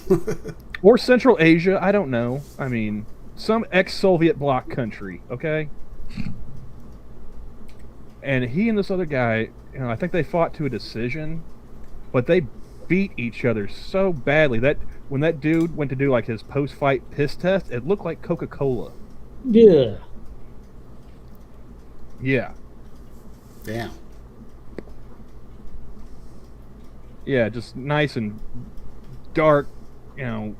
Or Central Asia, I don't know. I mean, some ex-Soviet bloc country, okay? And he and this other guy, I think they fought to a decision, but they beat each other so badly that when that dude went to do like his post-fight piss test, it looked like Coca-Cola. Yeah. Yeah. Damn. Yeah, just nice and dark, and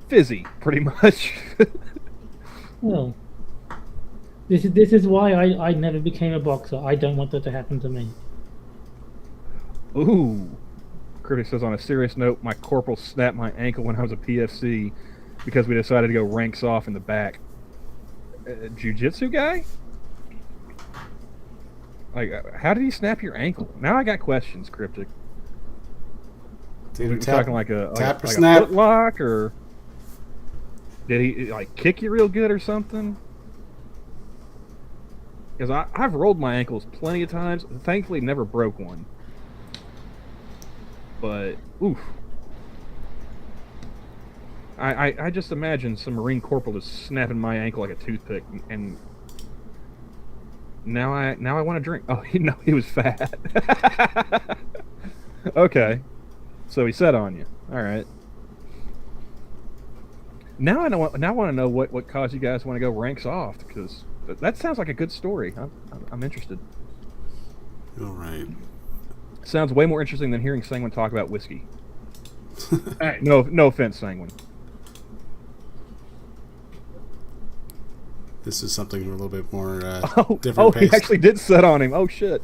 fizzy, pretty much. Well, this is why I never became a boxer. I don't want that to happen to me. Ooh. Critic says, on a serious note, my corporal snapped my ankle when I was a PFC because we decided to go ranks off in the back. Jiu-jitsu guy? Like, how did he snap your ankle? Now I got questions, Cryptic. Dude, Are we talking like a snap. foot lock, or did he like kick you real good or something? Because I've rolled my ankles plenty of times. Thankfully, never broke one. But oof, I just imagine some Marine corporal just snapping my ankle like a toothpick, and now I want to drink. Oh, he was fat. Okay. So he set on you. All right. Now I want to know what caused you guys want to go ranks off, because that sounds like a good story. I'm interested. All right. Sounds way more interesting than hearing Sanguine talk about whiskey. Hey, no offense, Sanguine. This is something a little bit more different. Oh, paced. he actually did set on him. Oh shit.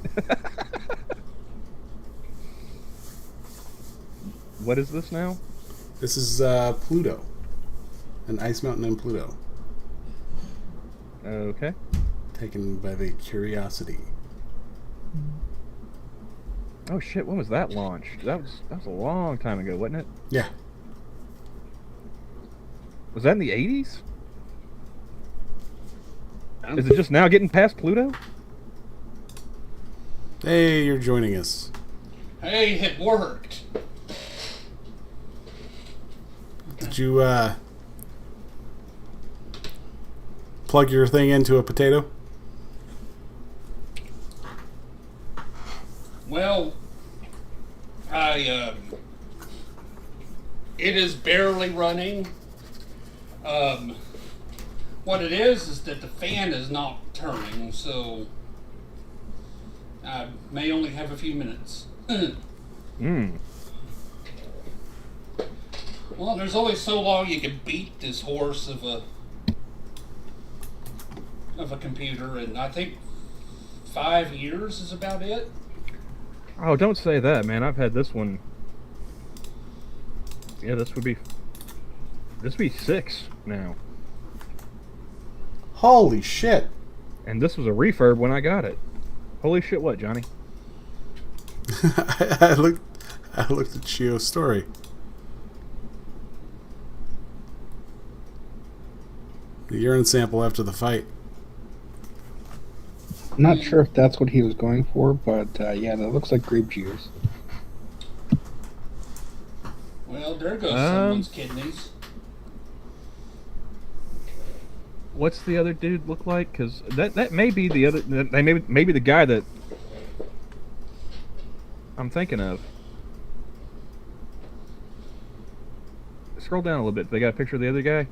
What is this now? This is Pluto. An ice mountain in Pluto. Okay. Taken by the Curiosity. Oh shit, when was that launched? That was a long time ago, wasn't it? Yeah. Was that in the 80s? Is it just now getting past Pluto? Hey, you're joining us. Hey, it worked. Did you plug your thing into a potato? Well, it is barely running. What it is that the fan is not turning, so I may only have a few minutes. Well, there's only so long you can beat this horse of a computer, and I think 5 years is about it. Oh, don't say that, man. I've had this one. Yeah, this would be 6 now. Holy shit. And this was a refurb when I got it. Holy shit, what, Johnny? I looked at Chio's story. The urine sample after the fight. I'm not sure if that's what he was going for, but yeah, that looks like grape juice. Well, there goes someone's kidneys. What's the other dude look like? Because that may be the other. Maybe the guy that I'm thinking of. Scroll down a little bit. They got a picture of the other guy.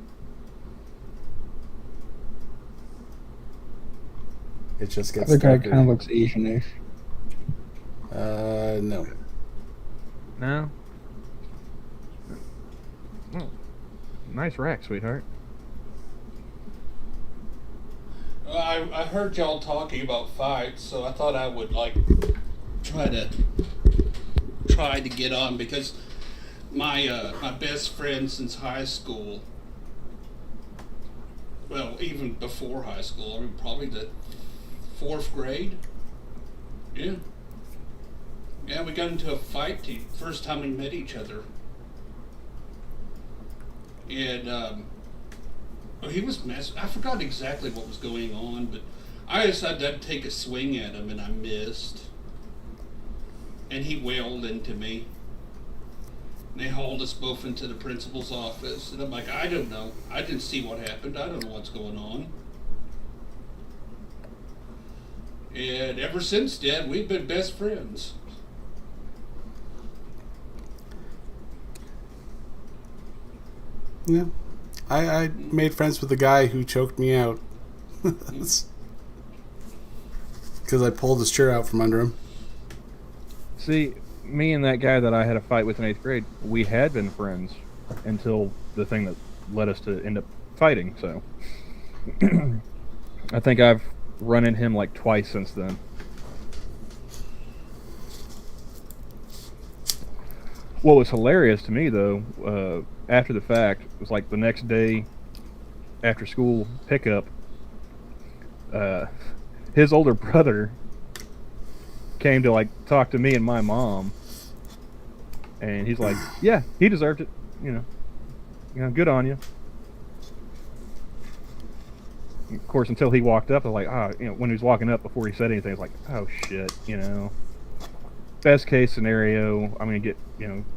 It just gets. The other guy kind of looks Asian-ish. No. No. Oh, nice rack, sweetheart. I heard y'all talking about fights, so I thought I would try to get on, because my best friend since high school, well, even before high school, I mean, probably the 4th grade. Yeah, we got into a fight the first time we met each other, and he was messing. I forgot exactly what was going on, but I decided I'd take a swing at him, and I missed. And he wailed into me. And they hauled us both into the principal's office. And I'm like, I don't know. I didn't see what happened. I don't know what's going on. And ever since then, we've been best friends. Yeah. I made friends with the guy who choked me out. Because I pulled his chair out from under him. See, me and that guy that I had a fight with in 8th grade, we had been friends until the thing that led us to end up fighting, so. I think I've run into him like twice since then. What was hilarious to me, though, after the fact, was like the next day after school pickup, his older brother came to like talk to me and my mom, and he's like, yeah, he deserved it, you know, good on you. Of course, until he walked up, I was like, when he was walking up, before he said anything, I was like, oh shit, best case scenario, I'm gonna get,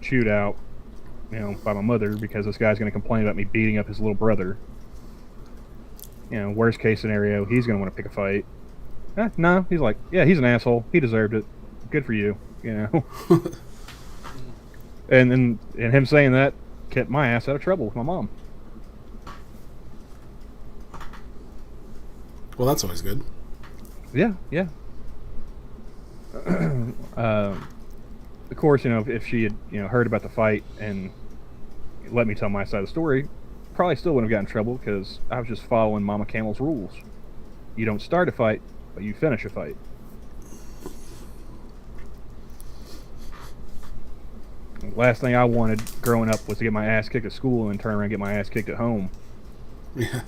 chewed out, by my mother because this guy's gonna complain about me beating up his little brother. Worst case scenario, he's gonna want to pick a fight. No, he's like, yeah, he's an asshole. He deserved it. Good for you, and him saying that kept my ass out of trouble with my mom. Well, that's always good. Yeah. Of course, if she had, heard about the fight and let me tell my side of the story, probably still wouldn't have gotten in trouble because I was just following Mama Camel's rules. You don't start a fight, but you finish a fight. Last thing I wanted growing up was to get my ass kicked at school and turn around and get my ass kicked at home. Yeah.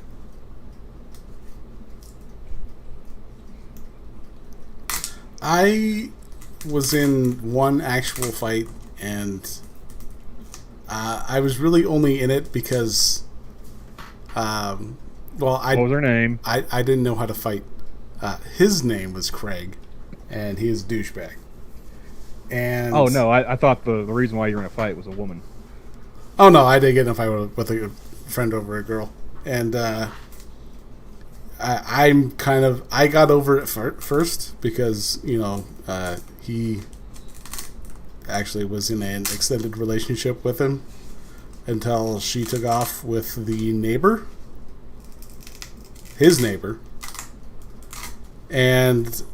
I was in one actual fight, and I was really only in it because, what was her name? I didn't know how to fight. His name was Craig, and he is a douchebag. And oh no, I thought the reason why you were in a fight was a woman. Oh no, I did get in a fight with a friend over a girl, and I got over it first because he actually was in an extended relationship with him until she took off with the neighbor, his neighbor, and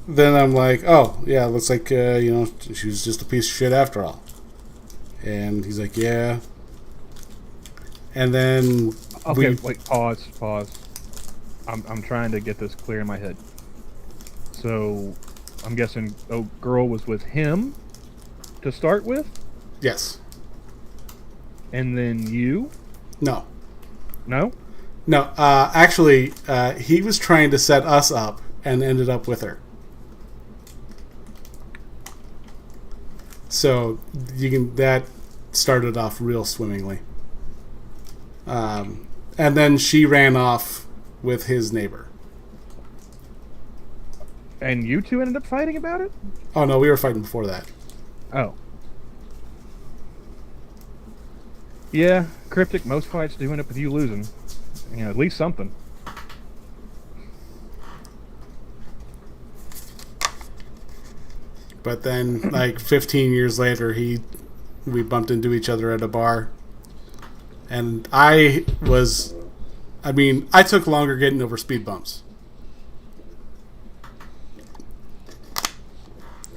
then I'm like, oh yeah, looks like she was just a piece of shit after all. And he's like, yeah. And then wait, pause. I'm trying to get this clear in my head. So, I'm guessing girl was with him to start with? Yes. And then you? No. No? No, actually, he was trying to set us up and ended up with her. So, that started off real swimmingly. And then she ran off with his neighbor. And you two ended up fighting about it? Oh no, we were fighting before that. Oh. Yeah, Cryptic, most fights do end up with you losing. At least something. But then, like 15 years later, we bumped into each other at a bar. And I took longer getting over speed bumps.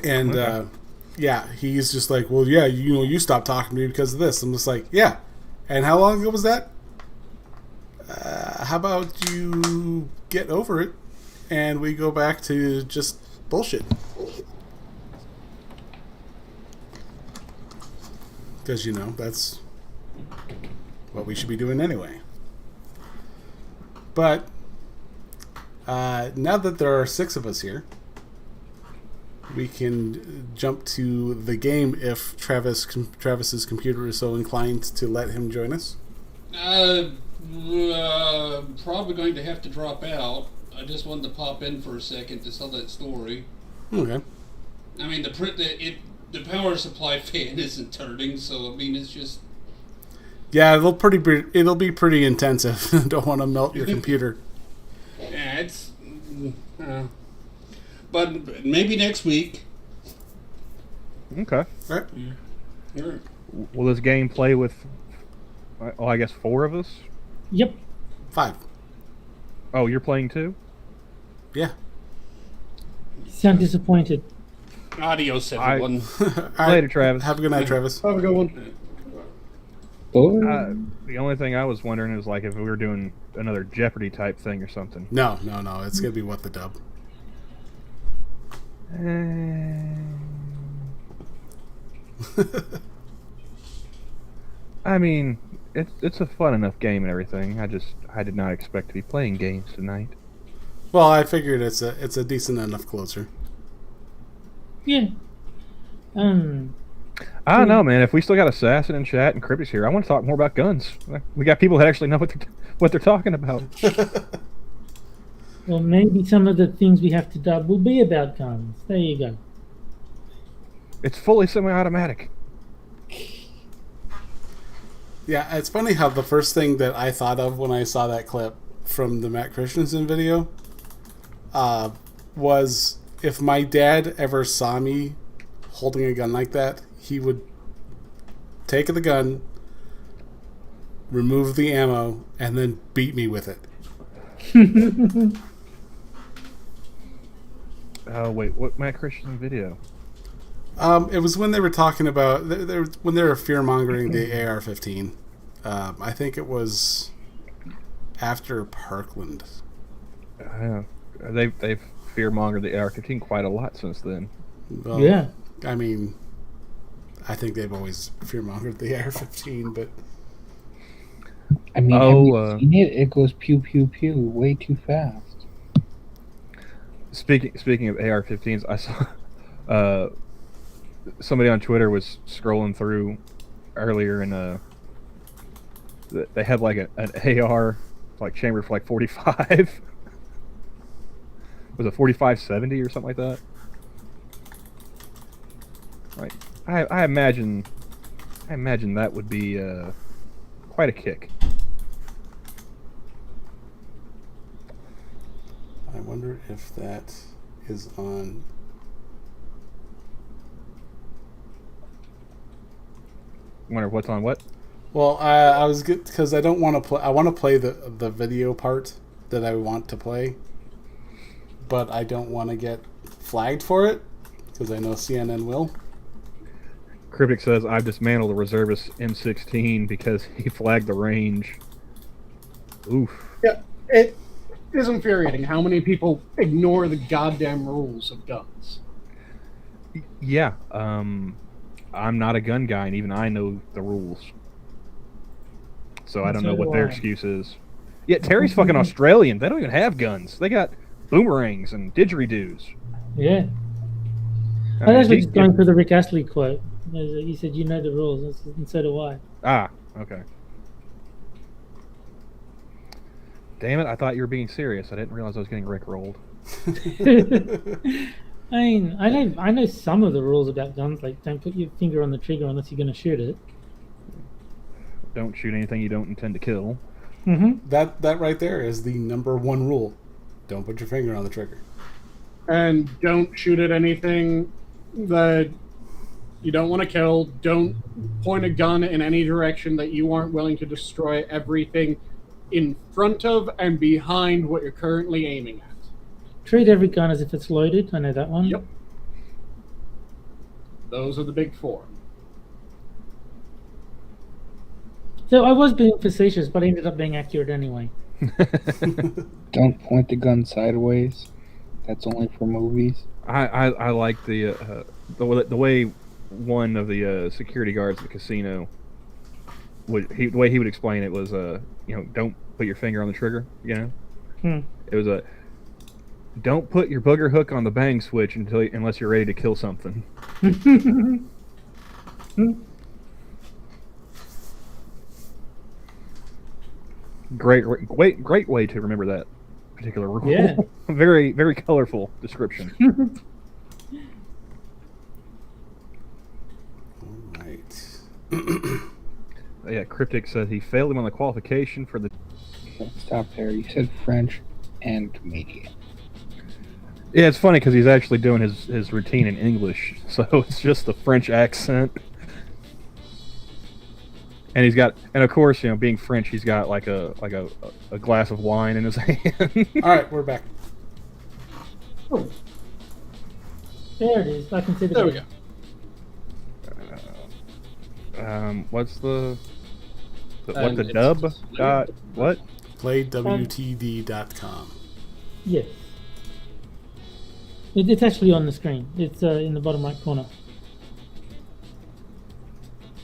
And, he's just like, well, yeah, you stopped talking to me because of this. I'm just like, yeah. And how long ago was that? How about you get over it and we go back to just bullshit? Because, that's what we should be doing anyway. But now that there are 6 of us here, we can jump to the game if Travis's computer is so inclined to let him join us. Probably going to have to drop out. I just wanted to pop in for a second to tell that story. Okay. I mean, the power supply fan isn't turning, so it's just. Yeah, it'll be pretty intensive. Don't want to melt your computer. Yeah, it's. but maybe next week. Okay. All right. All right. Will this game play with, I guess 4 of us? Yep. 5. Oh, you're playing too? Yeah. Sound disappointed. Adios, everyone. All right. Later, Travis. Have a good night, Travis. Have a good one. The only thing I was wondering is like if we were doing another Jeopardy type thing or something. No. It's gonna be what the dub. I mean, it's a fun enough game and everything. I did not expect to be playing games tonight. Well, I figured it's a decent enough closer. Yeah. I don't know, man. If we still got Assassin in chat and Cryptic's here, I want to talk more about guns. We got people that actually know what they're talking about. Well, maybe some of the things we have to dub will be about guns. There you go. It's fully semi-automatic. Yeah, it's funny how the first thing that I thought of when I saw that clip from the Matt Christensen video was if my dad ever saw me holding a gun like that, he would take the gun, remove the ammo, and then beat me with it. Oh, wait, what Matt Christensen video? It was when they were talking about when they were fear-mongering the AR-15. I think it was after Parkland. They've fear-mongered the AR-15 quite a lot since then. Well, Yeah. I mean, I think they've always fear-mongered the AR-15, but I mean, have you seen it? It goes pew pew pew way too fast. Speaking of AR-15s, I saw somebody on Twitter was scrolling through earlier, and they had like an AR like chamber for like 45. Was it 45-70 or something like that? Like I imagine that would be quite a kick. I wonder if that is on. Wonder what's on what? Well, I was good because I don't want to play. I want to play the video part that I want to play, but I don't want to get flagged for it because I know CNN will. Cryptic says I've dismantled the reservist M16 because he flagged the range. Oof. Yeah, it is infuriating how many people ignore the goddamn rules of guns. Yeah, I'm not a gun guy, and even I know the rules. So I don't know what their excuse is. Yeah, Terry's fucking Australian. They don't even have guns. They got boomerangs and didgeridoos. Yeah. I was actually just going through the Rick Astley quote. He said, "You know the rules," and so do I. Ah, okay. Damn it! I thought you were being serious. I didn't realize I was getting rickrolled. I mean, I know some of the rules about guns, like don't put your finger on the trigger unless you're going to shoot it. Don't shoot anything you don't intend to kill. Mm-hmm. That right there is the number one rule. Don't put your finger on the trigger. And don't shoot at anything that you don't want to kill. Don't point a gun in any direction that you aren't willing to destroy everything in front of and behind what you're currently aiming at. Treat every gun as if it's loaded. I know that one. Yep. Those are the big four. So I was being facetious, but I ended up being accurate anyway. Don't point the gun sideways. That's only for movies. I like the way one of the security guards at the casino the way he would explain it was don't put your finger on the trigger. It was don't put your booger hook on the bang switch unless you're ready to kill something. Great way to remember that particular rule. Yeah. Very, very colorful description. All right. Yeah, Cryptic said he failed him on the qualification for the... Stop there. You said French and Canadian. Yeah, it's funny because he's actually doing his routine in English, so it's just the French accent. And and of course, being French, he's got like a glass of wine in his hand. All right, we're back. Oh. There it is. I can see the There we go. What's the it's dub dot what? PlayWTD.com. Yes. It's actually on the screen. It's in the bottom right corner.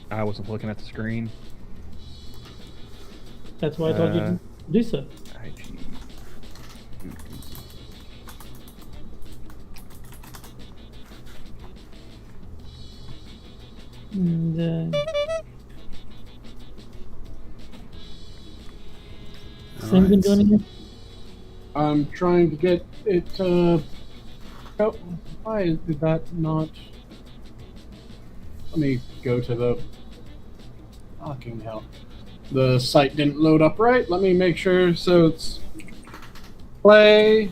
I wasn't looking at the screen. That's why I told you to do so. IG. And, All Sam been right. doing it? I'm trying to get it. Oh, why did that not? Let me go to the. Fucking hell. The site didn't load up right. Let me make sure. So it's play.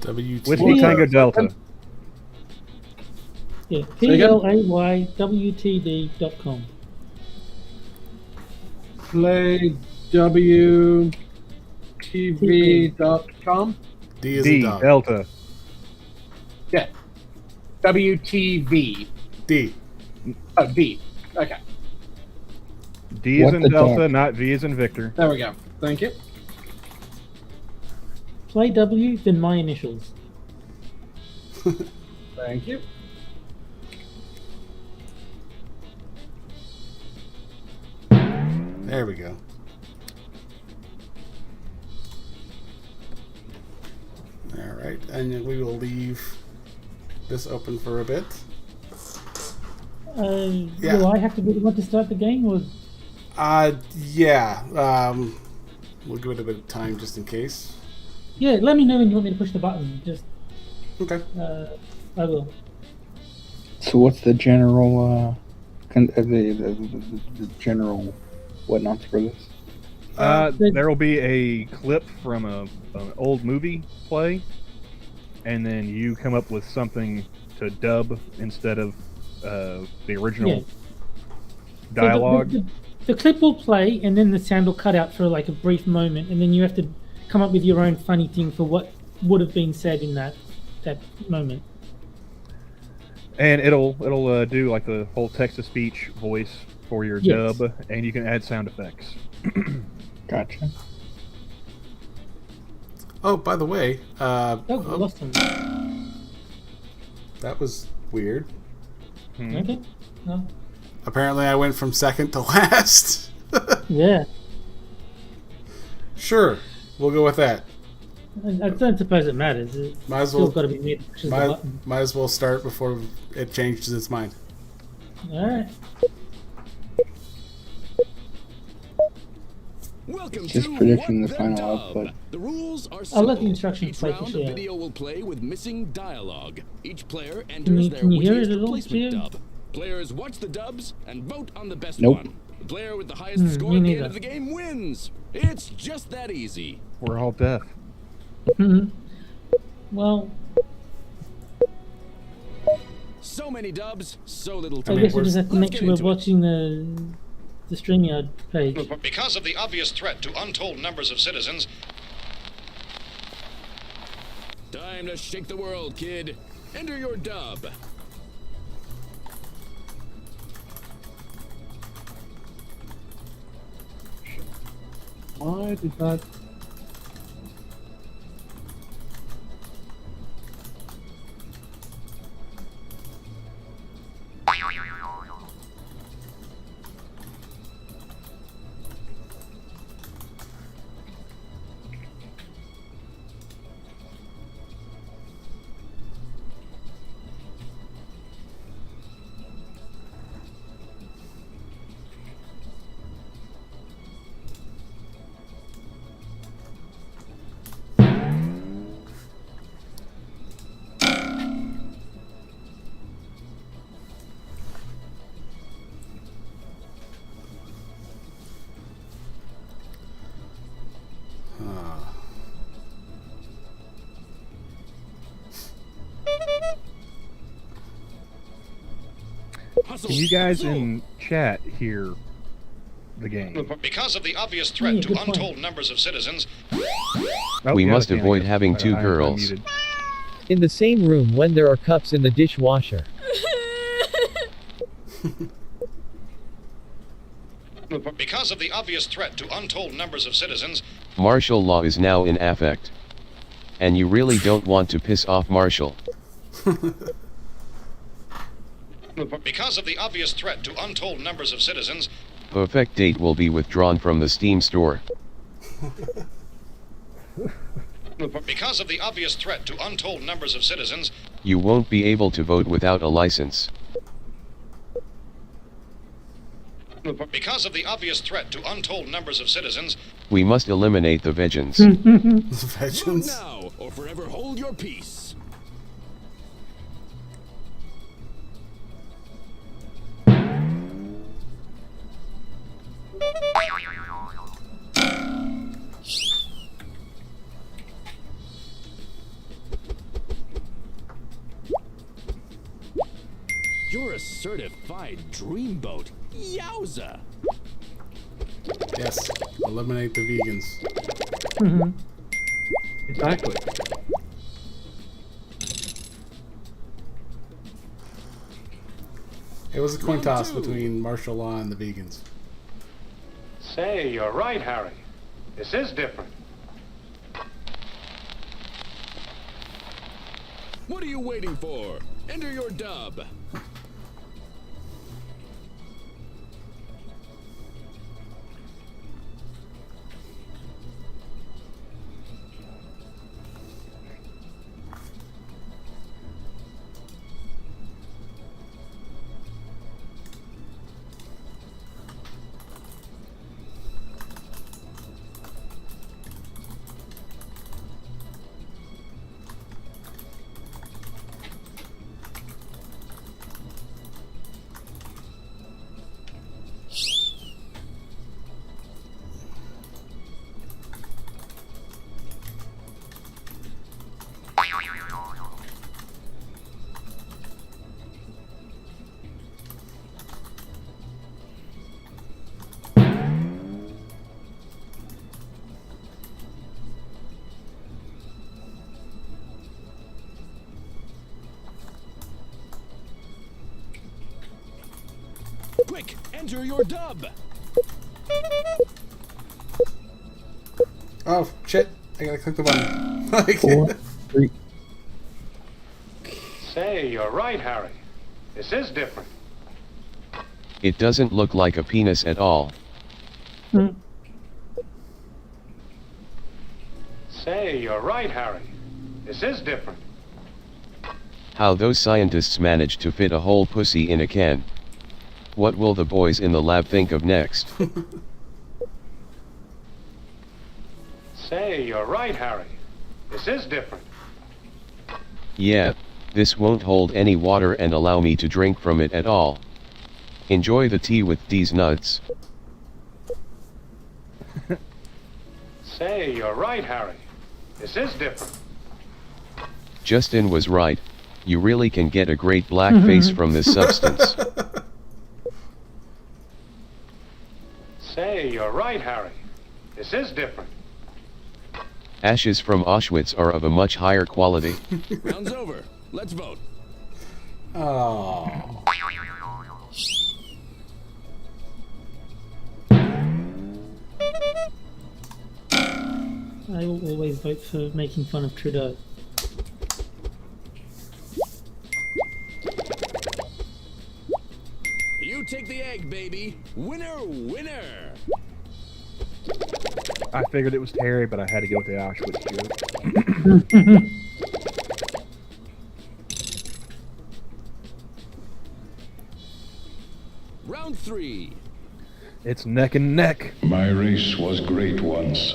WTD. Whiskey Tango Delta. Yeah, Say again? PLAYWTD.com. PlayWTV.com. D is D in dog. Delta. Yeah. WTV. D. Oh, D. Okay. D is What in the Delta, duck? not V is in Victor. There we go. Thank you. Play W, then my initials. Thank you. There we go. All right, and we will leave this open for a bit. Yeah. Do I have to be the one to start the game, or Yeah. We'll give it a bit of time just in case. yeah? Let me know when you want me to push the button. Just Okay. I will. So what's the general, the general whatnots for this? There will be a clip from an old movie play, and then you come up with something to dub instead of the original Yeah. dialogue. So the clip will play, and then the sound will cut out for like a brief moment, and then you have to come up with your own funny thing for what would have been said in that moment. And it'll do like the whole text to speech voice for your Yes. dub, and you can add sound effects. Gotcha. Oh, by the way, Oh, I lost him. that was weird. Okay. No. Apparently, I went from second to last. Yeah. Sure, we'll go with that. I don't suppose it matters. It's Might as still well. got to be me that pushes the Might, button. might as well start before it changes its mind. All right. Welcome Just to predicting What the final Dub. output. The rules are I'll simple. let the instructions Each play round, for a sure. video will play with missing dialogue. Each player Can enters you- their can you hear wittiest it at all, replacement Gio? dub. Players watch the dubs and vote on the best Nope. one. The player with the highest score me at the neither. end of the game wins. It's just that easy. We're all deaf. Well, So many dubs, so little I time. guess we just have to Let's make get sure we're into it. watching the StreamYard page. Because of the obvious threat to untold numbers of citizens, Time to shake the world, kid. Enter your dub. Why did that? Hustle. Can you guys Hustle. in chat hear the game? Because of the obvious threat to untold numbers of citizens, Oh, We yeah, must I can, I avoid guess. having two I'm girls. unmuted. In the same room when there are cups in the dishwasher. because of the obvious threat to untold numbers of citizens, Martial law is now in effect. And you really don't want to piss off Marshall. because of the obvious threat to untold numbers of citizens, Perfect date will be withdrawn from the Steam store. because of the obvious threat to untold numbers of citizens, You won't be able to vote without a license. because of the obvious threat to untold numbers of citizens, We must eliminate the vegans. Vote Veterans. now, or forever hold your peace. You're a certified dreamboat. Yowza! Yes. Eliminate the vegans. Exactly. It was a coin Round toss two. between martial law and the vegans. Say, you're right, Harry. This is different. What are you waiting for? Enter your dub. Quick, enter your dub. Oh, shit. I gotta click the button. I 4, can't. 3. Say, you're right, Harry. This is different. It doesn't look like a penis at all. Say, you're right, Harry. This is different. How those scientists managed to fit a whole pussy in a can. What will the boys in the lab think of next? Say, you're right, Harry. This is different. Yeah, this won't hold any water and allow me to drink from it at all. Enjoy the tea with these nuts. Say, you're right, Harry. This is different. Justin was right. You really can get a great black face from this substance. Say, you're right, Harry. This is different. Ashes from Auschwitz are of a much higher quality. Round's over. Let's vote. Oh. I will always vote for making fun of Trudeau. You take the egg, baby. Winner, winner. I figured it was Terry, but I had to go with the Auschwitz joke. Round 3. It's neck and neck. My race was great once.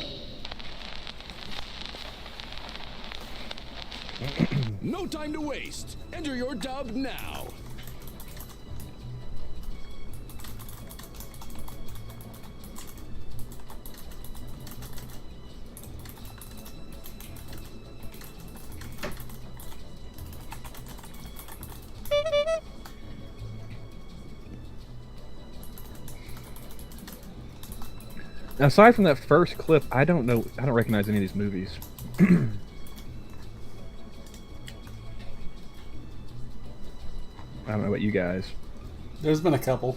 No time to waste. Enter your dub now. Aside from that first clip, I don't recognize any of these movies. I don't know about you guys. There's been a couple.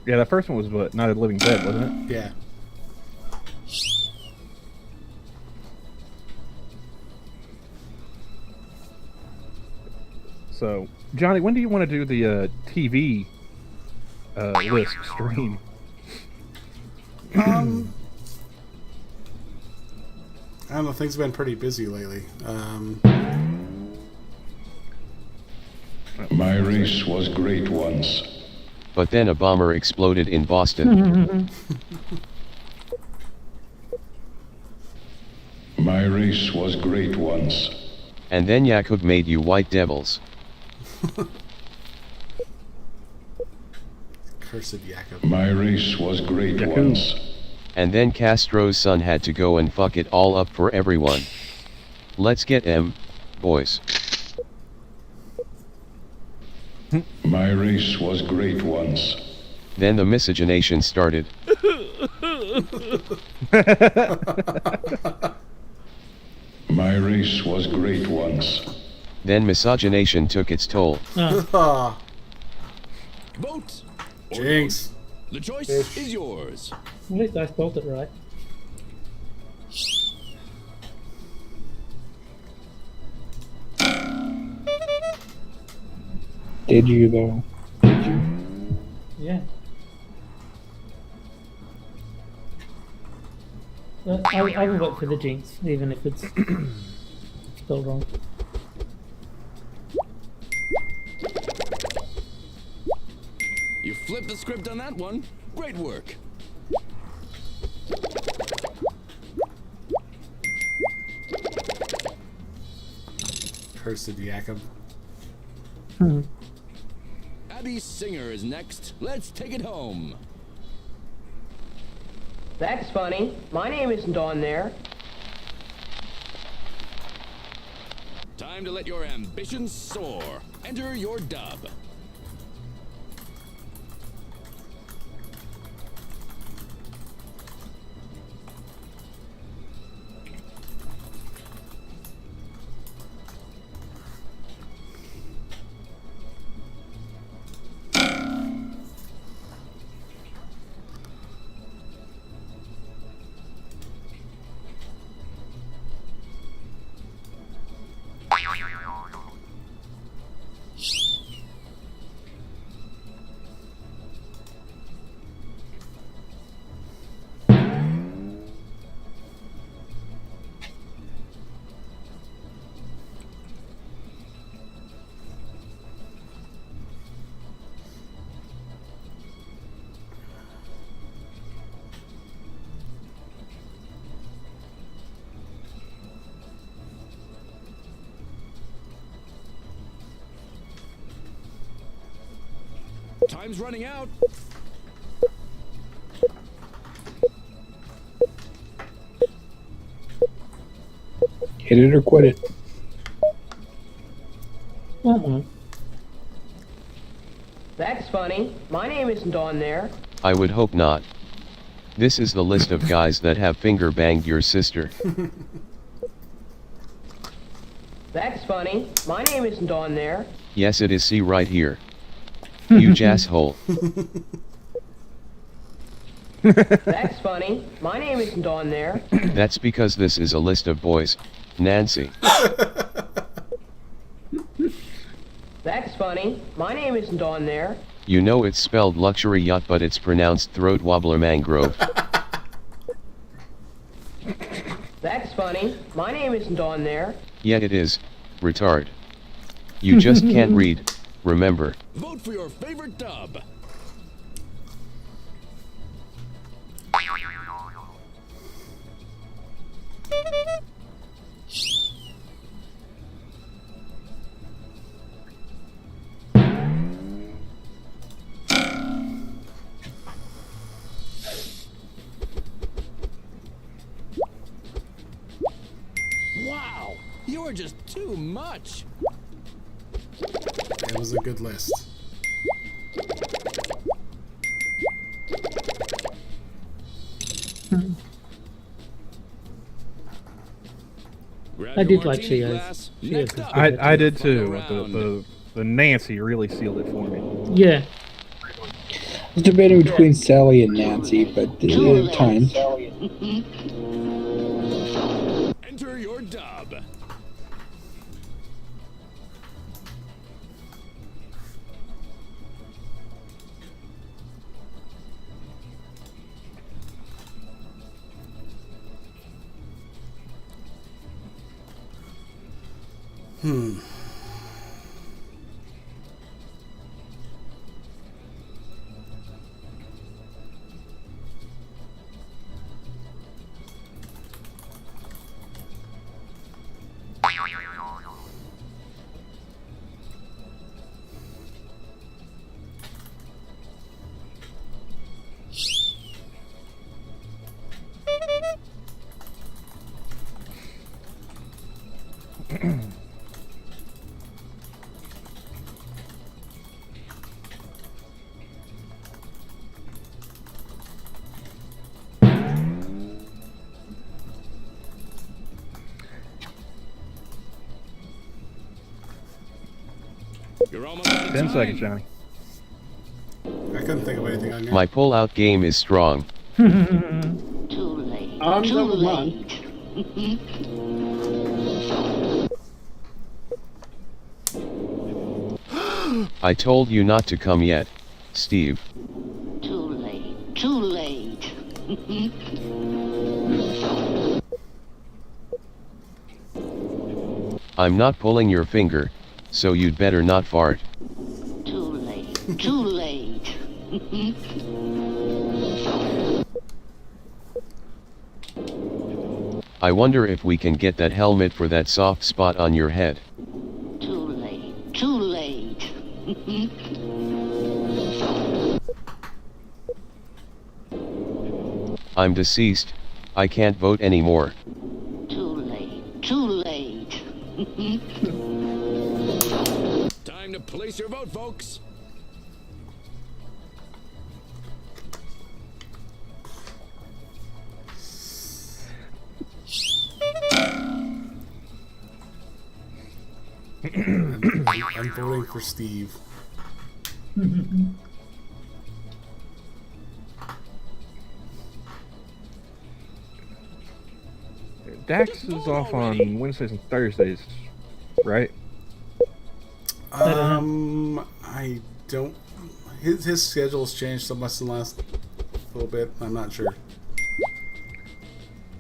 Yeah, that first one was what? Night of the Living Dead, wasn't it? Yeah. So, Johnny, when do you want to do the TV list stream? I don't know, things have been pretty busy lately. My race was great once. But then a bomber exploded in Boston. My race was great once. And then Yakub made you white devils. Cursed Yakub. My race was great once. And then Castro's son had to go and fuck it all up for everyone. Let's get boys. My race was great once. Then the miscegenation started. My race was great once. Then miscegenation took its toll. Vote. Jinx. The choice is yours. At least I spelled it right. Did you though? Did you? Yeah. I will vote for the Jinx, even if it's spelled wrong. You flipped the script on that one. Great work. Cursed Yakub. Abby Singer is next. Let's take it home. That's funny. My name isn't on there. Time to let your ambitions soar. Enter your dub. Time's running out. Hit it or quit it. That's funny. My name isn't on there. I would hope not. This is the list of guys that have finger banged your sister. That's funny. My name isn't on there. Yes, it is. See right here. You jasshole. That's funny. My name isn't on there. That's because this is a list of boys. Nancy. That's funny. My name isn't on there. You know it's spelled luxury yacht, but it's pronounced throat wobbler mangrove. That's funny. My name isn't on there. Yet it is. Retard. You just can't read. Remember. Vote for your favorite dub. Wow, you're just too much. It was a good list. I did like TUES. I did too. The Nancy really sealed it for me. Yeah. I was debating between Sally and Nancy, but at times. Enter your dub. You're almost out of 10 time. seconds, Johnny. I couldn't think of anything on here. My pull-out game is strong. Too late. I'm Too number late. I told you not to come yet, Steve. Too late. Too late. I'm not pulling your finger, so you'd better not fart. Too late. Too late. I wonder if we can get that helmet for that soft spot on your head. Too late. Too late. I'm deceased, I can't vote anymore. Too late. Too late. Time to place your vote, folks. I'm voting for Steve. Dax is off on Wednesdays and Thursdays, right? I don't. His schedule's changed so much in the last little bit. I'm not sure.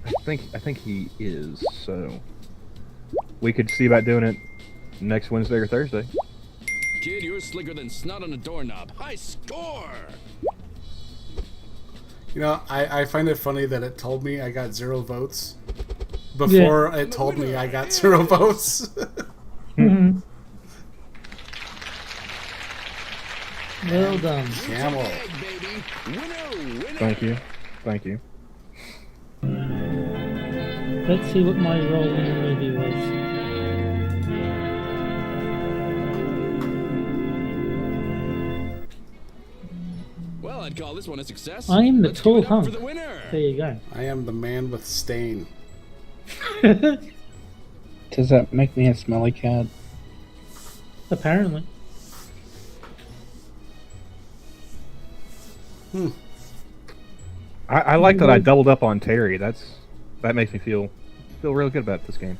I think he is. So we could see about doing it next Wednesday or Thursday. Kid, you're slicker than snot on a doorknob. High score! You know, I find it funny that it told me I got 0 votes before it told me I got 0 votes. Well done. Camel. Thank you. Thank you. Let's see what my role in the movie was. Well, I'd call this one a success. I am the Let's tall give it up hunk. for the winner. There you go. I am the man with stain. Does that make me a smelly cat? Apparently. I like that I doubled up on Terry. That makes me feel really good about this game.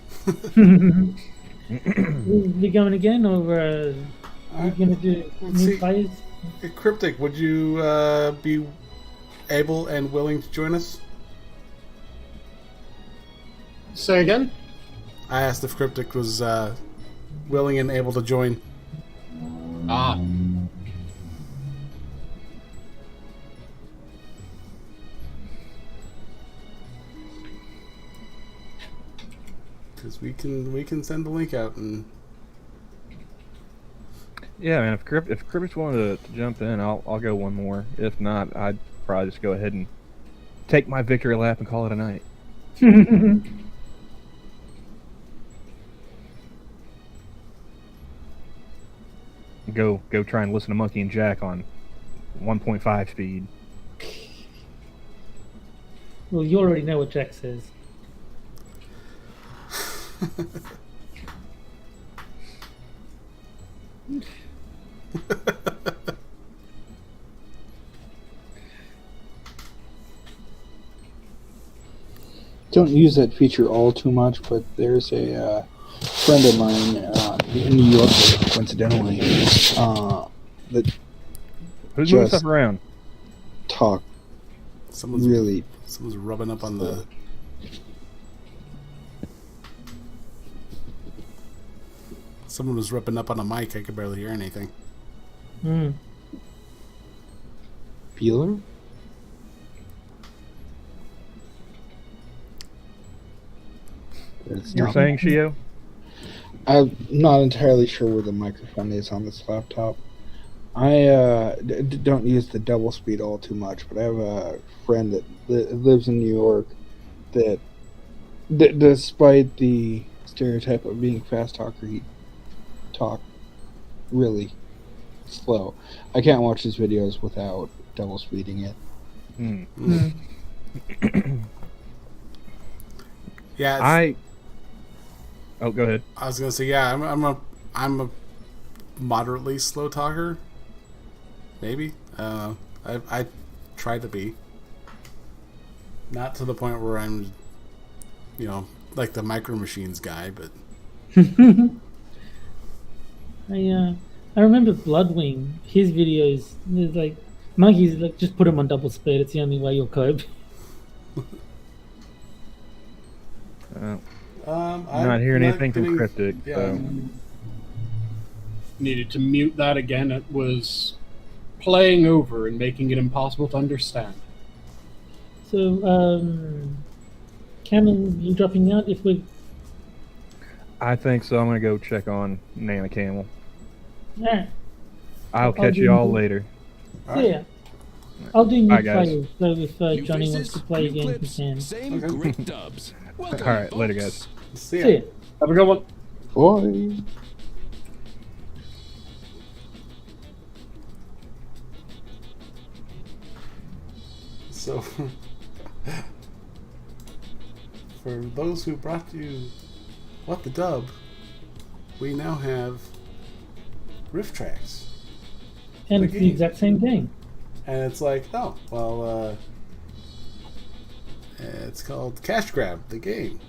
We going again, or are you going to do new players? Cryptic, would you be able and willing to join us? Say again? I asked if Cryptic was willing and able to join. Ah. Because we can send the link out and. Yeah, man. If Cryptic's willing to jump in, I'll go one more. If not, I'd probably just go ahead and take my victory lap and call it a night. Go try and listen to Monkey and Jack on 1.5 speed. Well, you already know what Jack says. Don't use that feature all too much, but there's a friend of mine in New York, coincidentally, that Who's moving stuff around? Tock. Someone's rubbing up on the. Someone was ripping up on a mic. I could barely hear anything. Hmm. Bueller? You're saying, Shio? I'm not entirely sure where the microphone is on this laptop. I don't use the double speed all too much, but I have a friend that lives in New York that, despite the stereotype of being fast talker, he talk really slow. I can't watch his videos without double speeding it. Yeah. Oh, go ahead. I was gonna say, yeah, I'm a moderately slow talker. Maybe. I try to be. Not to the point where I'm, like the Micro Machines guy, but. I remember Bloodwing. His videos, there's like monkeys. Like, just put them on double speed. It's the only way you'll cope. I'm not hearing anything from Cryptic. Yeah. So. Needed to mute that again. It was playing over and making it impossible to understand. So, Camel, you dropping out? If we, I think so. I'm gonna go check on Nana Camel. yeah, I'll catch you all later. yeah. I'll do new Bye, guys. players. So if Johnny wants to play again, he can. Same great dubs. Welcome, All right, folks. later, guys. See ya. See ya. Have a good one. Boy. So, for those who brought you What the Dub, we now have Rift Tracks. And it's the exact same game. And it's like, oh, well, it's called Cash Grab, the game.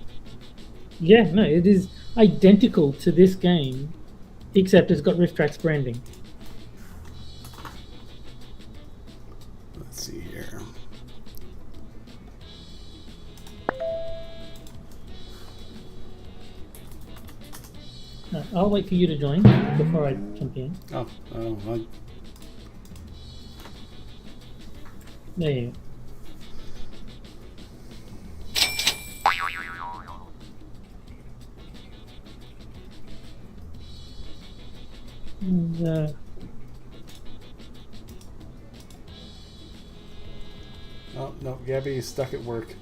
Yeah, no, it is identical to this game, except it's got Rift Tracks branding. Let's see here. No, I'll wait for you to join before I jump in. Oh, There you go. And, oh, no, Gabby is stuck at work.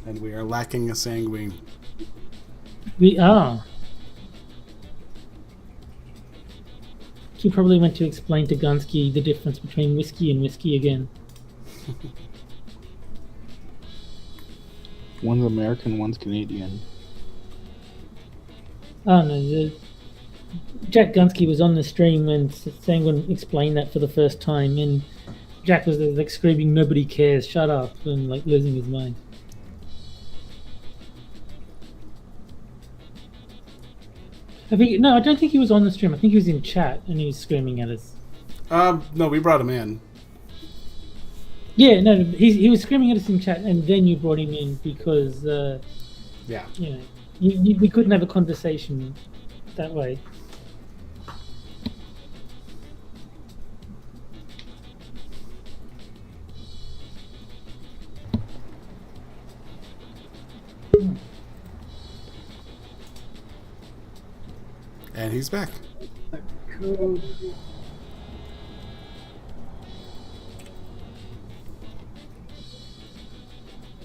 And we are lacking a Sanguine. we are. He probably went to explain to Gunsky the difference between whiskey and whiskey again. One's American, one's Canadian. Oh no, Jack Gunsky was on the stream when Sanguine explained that for the first time, and Jack was like screaming, "Nobody cares, shut up," and like losing his mind. I don't think he was on the stream. I think he was in chat and he was screaming at us. No, we brought him in. Yeah, no, he was screaming at us in chat, and then you brought him in because, yeah, we couldn't have a conversation that way. And he's back. Cool.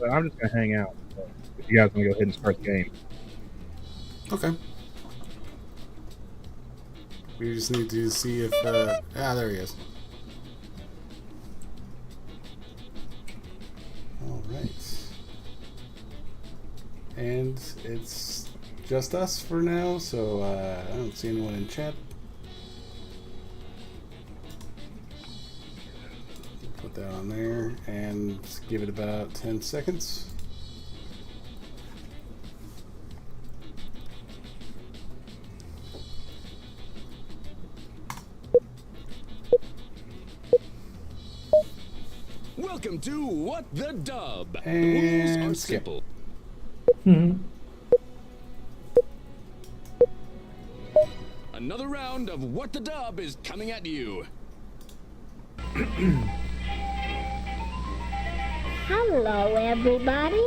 But I'm just gonna hang out. So if you guys want to go ahead and start the game. Okay. We just need to see if... there he is. Alright. And it's just us for now, so I don't see anyone in chat. Put that on there and give it about 10 seconds. Welcome to What the Dub. And the rules are skip. simple. Another round of What the Dub is coming at you. Hello, everybody.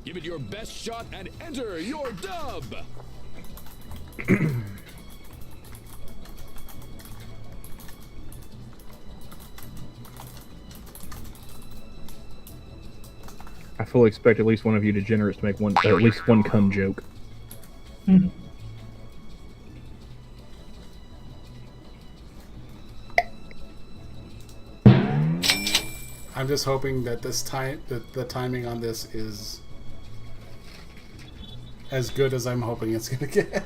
Give it your best shot and enter your dub. I fully expect at least one of you degenerates to make one, at least one cum joke. I'm just hoping that the timing on this is as good as I'm hoping it's gonna get.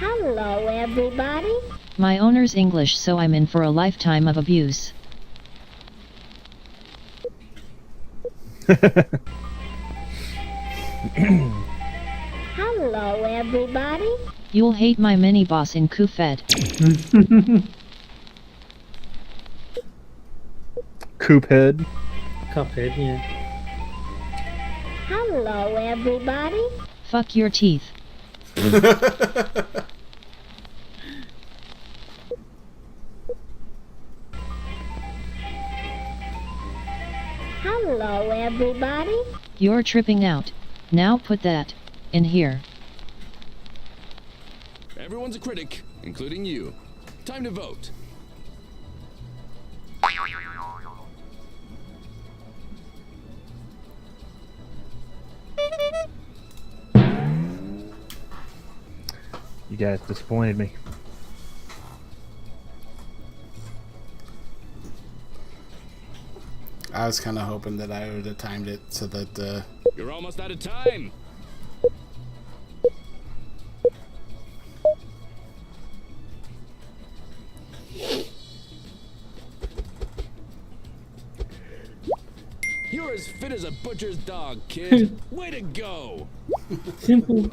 Hello, everybody. My owner's English, so I'm in for a lifetime of abuse. Hello, everybody. You'll hate my mini-boss in Couphead. Couphead. Cuphead, yeah. Hello, everybody. Fuck your teeth. Hello, everybody. You're tripping out. Now put that in here. Everyone's a critic, including you. Time to vote. You guys disappointed me. I was kind of hoping that I would have timed it so that... You're almost out of time. You're as fit as a butcher's dog, kid. Way to go. Simple,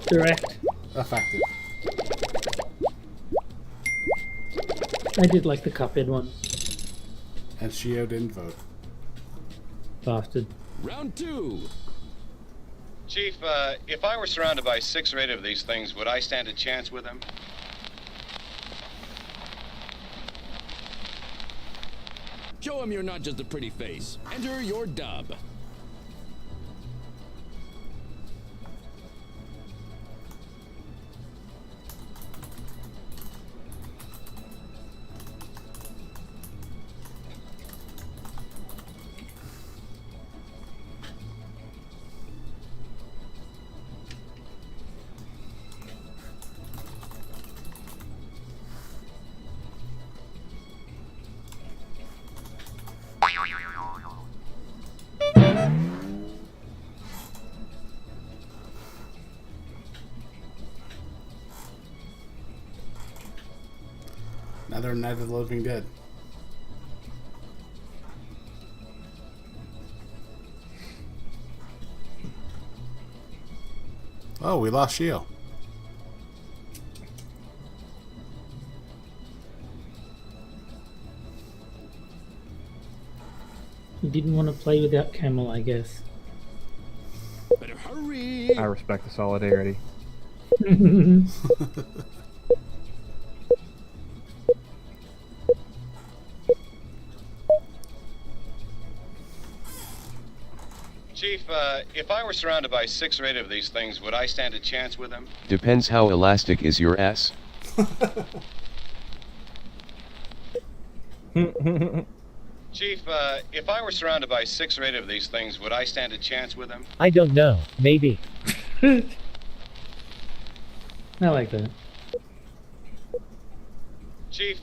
direct. Effective. I did like the Cuphead one. And Shio didn't vote. Bastard. Round 2. Chief, if I were surrounded by 6 or 8 of these things, would I stand a chance with them? Show him you're not just a pretty face. Enter your dub. Another Night of the Living Dead. Oh, we lost Shio. He didn't want to play without Camel, I guess. Better hurry. I respect the solidarity. Chief, if I were surrounded by 6 or 8 of these things, would I stand a chance with them? Depends how elastic is your S. Chief, if I were surrounded by 6 or 8 of these things, would I stand a chance with them? I don't know. Maybe. I like that. Chief,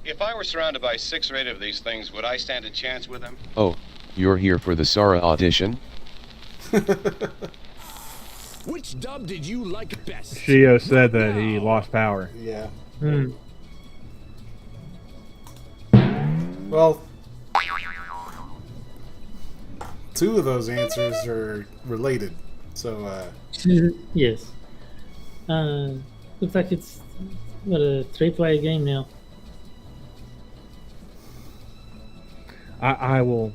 if I were surrounded by 6 or 8 of these things, would I stand a chance with them? Oh, you're here for the Sarah audition? Which dub did you like best? Shio said that he lost power. Yeah. Hmm. Well, 2 of those answers are related. So, Yes. Looks like it's what a 3-player game now. I will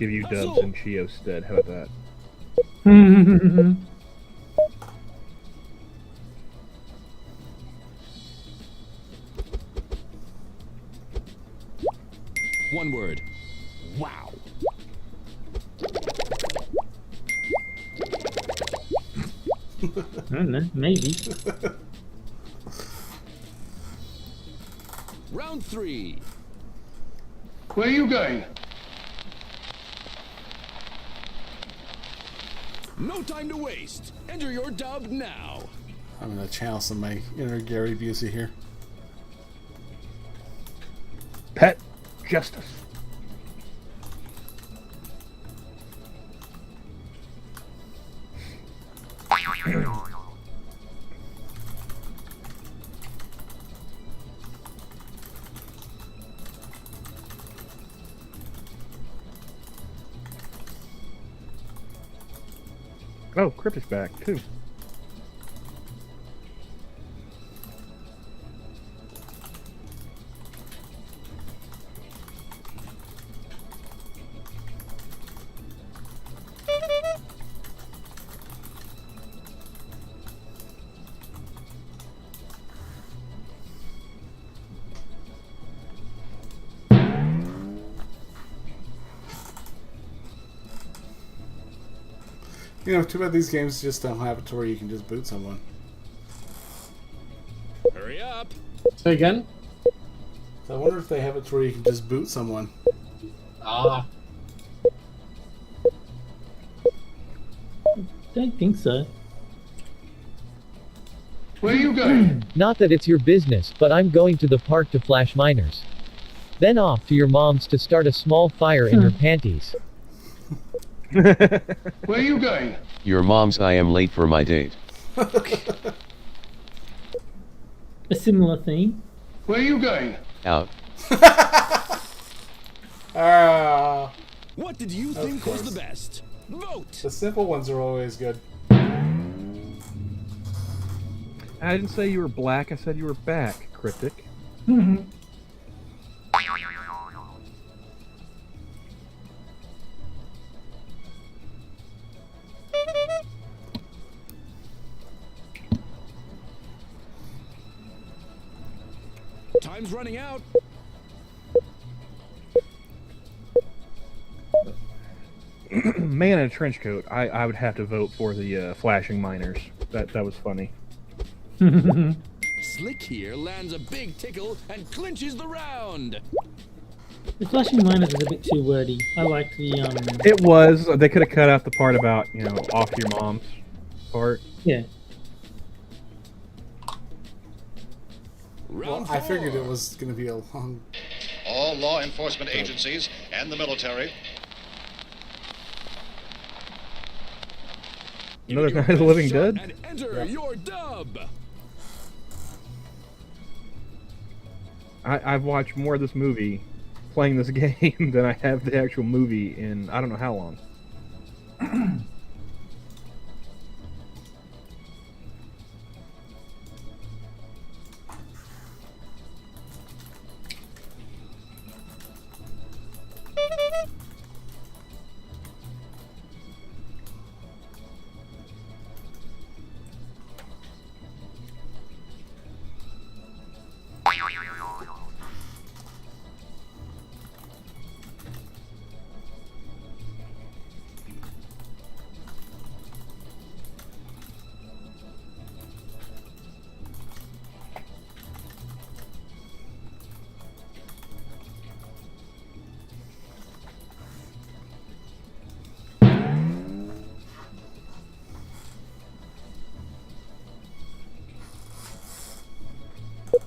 give you dubs in Shio's stead. How about that? One word. Wow. I don't know, maybe. Round 3. Where are you going? No time to waste. Enter your dub now. I'm going to channel some of my inner Gary Busey here. Pet justice. Oh, Crypt is back too. You know, too bad these games just don't have it to where you can just boot someone. Hurry up. Say again? So I wonder if they have it to where you can just boot someone. Ah. Don't think so. Where are you going? Not that it's your business, but I'm going to the park to flash miners. Then off to your mom's to start a small fire in her panties. Where are you going? Your mom's I am late for my date. A similar theme. Where are you going? Out. What did you think was the best? Vote. The simple ones are always good. I didn't say you were black, I said you were back, Cryptic. Time's running out. Man in a trench coat. I would have to vote for the flashing miners. That was funny. Slick here lands a big tickle and clinches the round. The flashing miners is a bit too wordy. I like the It was. They could have cut out the part about, you know, off to your mom's part. Yeah. Well, I figured it was going to be a long... All law enforcement agencies and the military. Another Night of the Living Dead? And enter your dub. I've watched more of this movie playing this game than I have the actual movie in I don't know how long.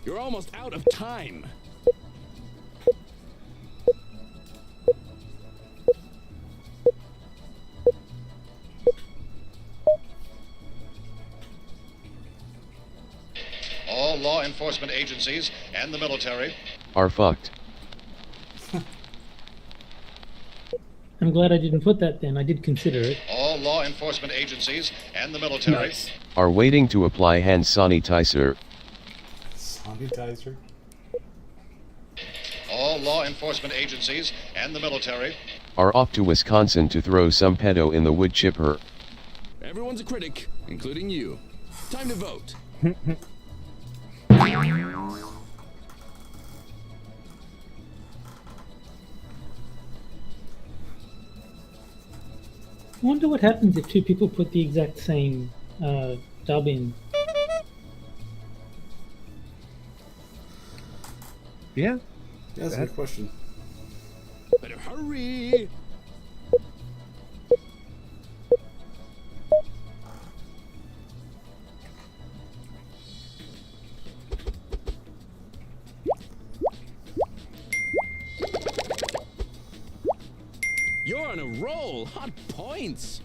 You're almost out of time. All law enforcement agencies and the military are fucked. I'm glad I didn't put that then. I did consider it. All law enforcement agencies and the military are waiting to apply hand sanitizer. Sanitizer? All law enforcement agencies and the military are off to Wisconsin to throw some pedo in the wood chipper. Everyone's a critic, including you. Time to vote. I wonder what happens if two people put the exact same dub in. Yeah. That's a good question. Better hurry. You're on a roll. Hot points.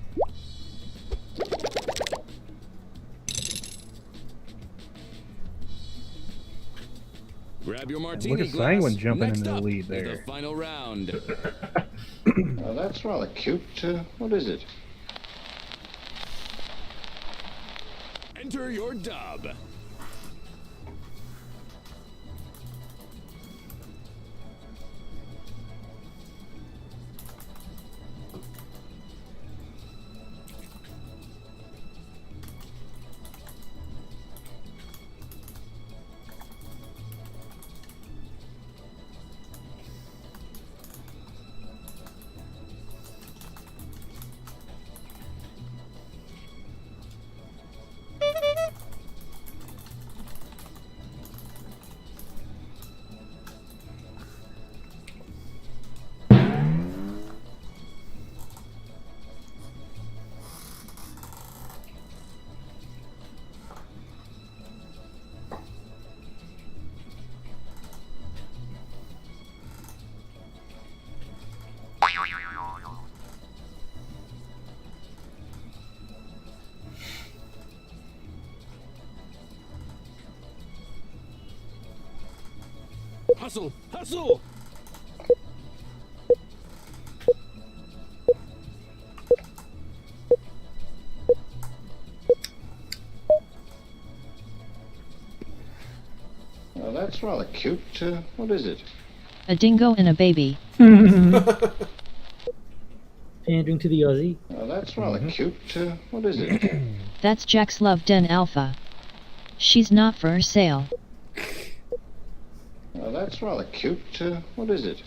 Grab your martini Look at glass. Sanguine jumping Next into the up lead is there. The final round. Well, that's rather cute. What is it? Enter your dub. Hustle! Hustle! Well, that's rather cute. What is it? A dingo and a baby. Pandering to the Aussie. Well, that's rather cute. What is it? That's Jack's love den alpha. She's not for sale. Well, that's rather cute. What is it?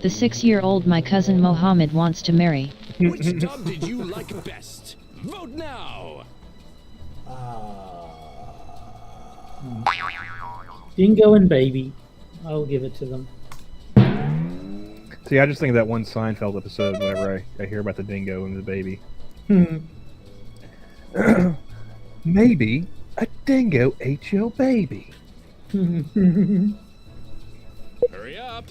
The 6-year-old my cousin Mohammed wants to marry. Which dub did you like best? Vote now! Dingo and baby. I'll give it to them. See, I just think of that one Seinfeld episode whenever I hear about the dingo and the baby. Maybe a dingo ate your baby. Hurry up!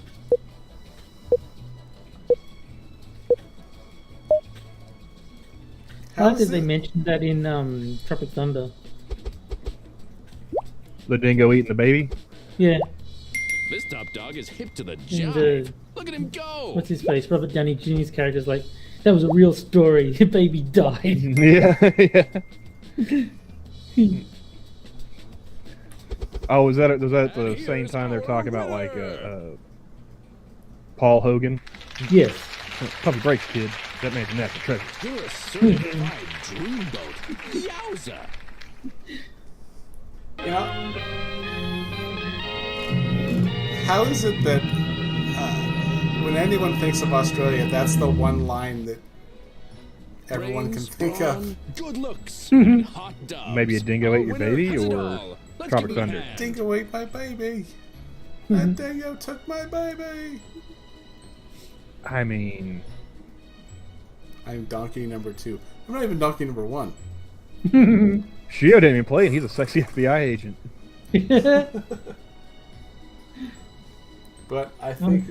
How did they mention that in Tropic Thunder? The dingo eating the baby? Yeah. This top dog is hip to the And, jive. Look at him go! What's his face? Robert Downey Jr.'s character's like, that was a real story. The baby died. Yeah. Oh, was that the same time they're talking about like Paul Hogan? Yes. Puppy breaks, kid. That man's a national treasure. You're a certified dreamboat. Yowza! You know, how is it that when anyone thinks of Australia, that's the one line that everyone can think of? Good looks. And hot dogs. Maybe a dingo ate your baby, or Tropic Thunder? Dingo ate my baby. That dingo took my baby. I mean, I'm donkey number 2. I'm not even donkey number 1. Shio didn't even play it. He's a sexy FBI agent. But I think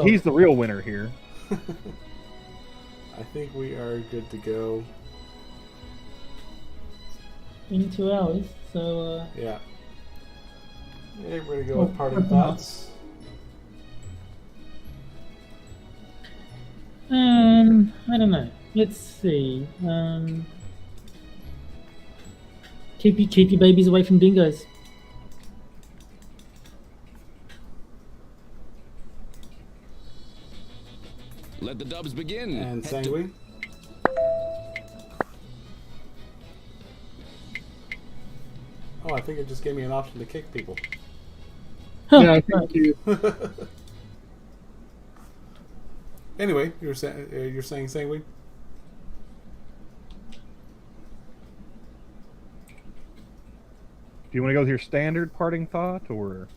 he's the real winner here. I think we are good to go. In 2 hours, so yeah. We're gonna go with parting thoughts. I don't know. Let's see. Keep your babies away from dingoes. Let the dubs begin. And Sanguine. Oh, I think it just gave me an option to kick people. Yeah, thank you. Anyway, you're saying Sanguine? Do you want to go with your standard parting thought, or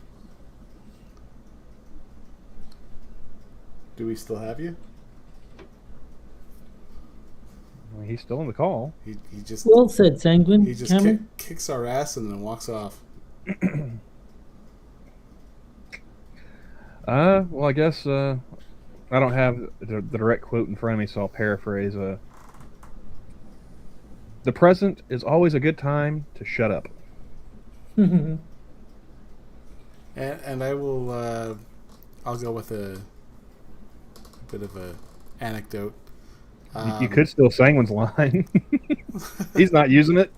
do we still have you? I mean, he's still on the call. He just well said, Sanguine. He just kicks our ass and then walks off. Well, I guess I don't have the direct quote in front of me, so I'll paraphrase. The present is always a good time to shut up. And I will. I'll go with a bit of a anecdote. You could steal Sanguine's line. He's not using it.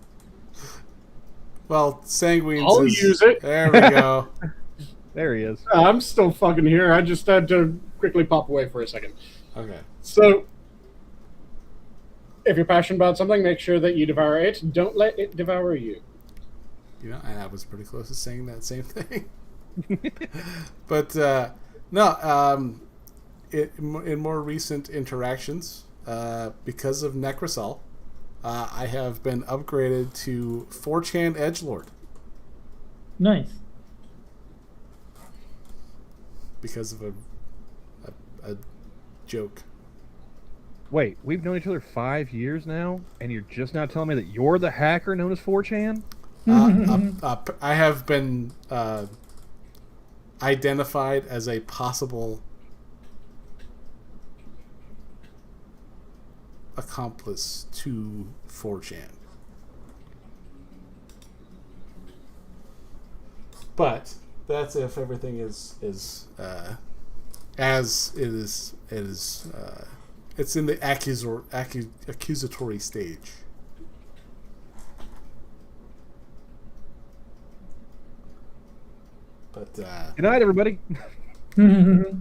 Well, Sanguine's. I'll use it. There we go. There he is. I'm still fucking here. I just had to quickly pop away for a second. Okay. So, if you're passionate about something, make sure that you devour it. Don't let it devour you. You know, and I was pretty close to saying that same thing. But no, in more recent interactions, because of Necrosol, I have been upgraded to 4chan Edgelord. Nice. Because of a joke. Wait, we've known each other 5 years now, and you're just now telling me that you're the hacker known as 4chan? I have been identified as a possible accomplice to 4chan. But that's if everything is as it is. It's in the accusatory stage. But good night, everybody. Have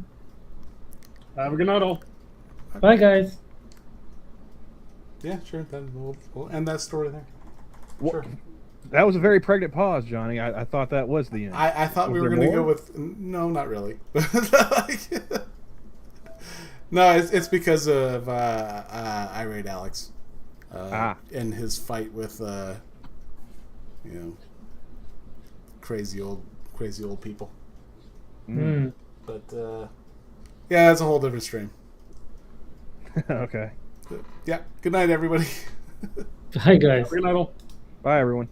a good night, all. Bye, guys. Yeah, sure. Then we'll end that story there. Sure. That was a very pregnant pause, Johnny. I thought that was the end. I thought we were going to go with... No, not really. No, it's because of Irate Alex. And his fight with, crazy old people. Mm. But, yeah, that's a whole different stream. Okay. Yeah, good night, everybody. Hi, guys. Good night, all. Bye, everyone.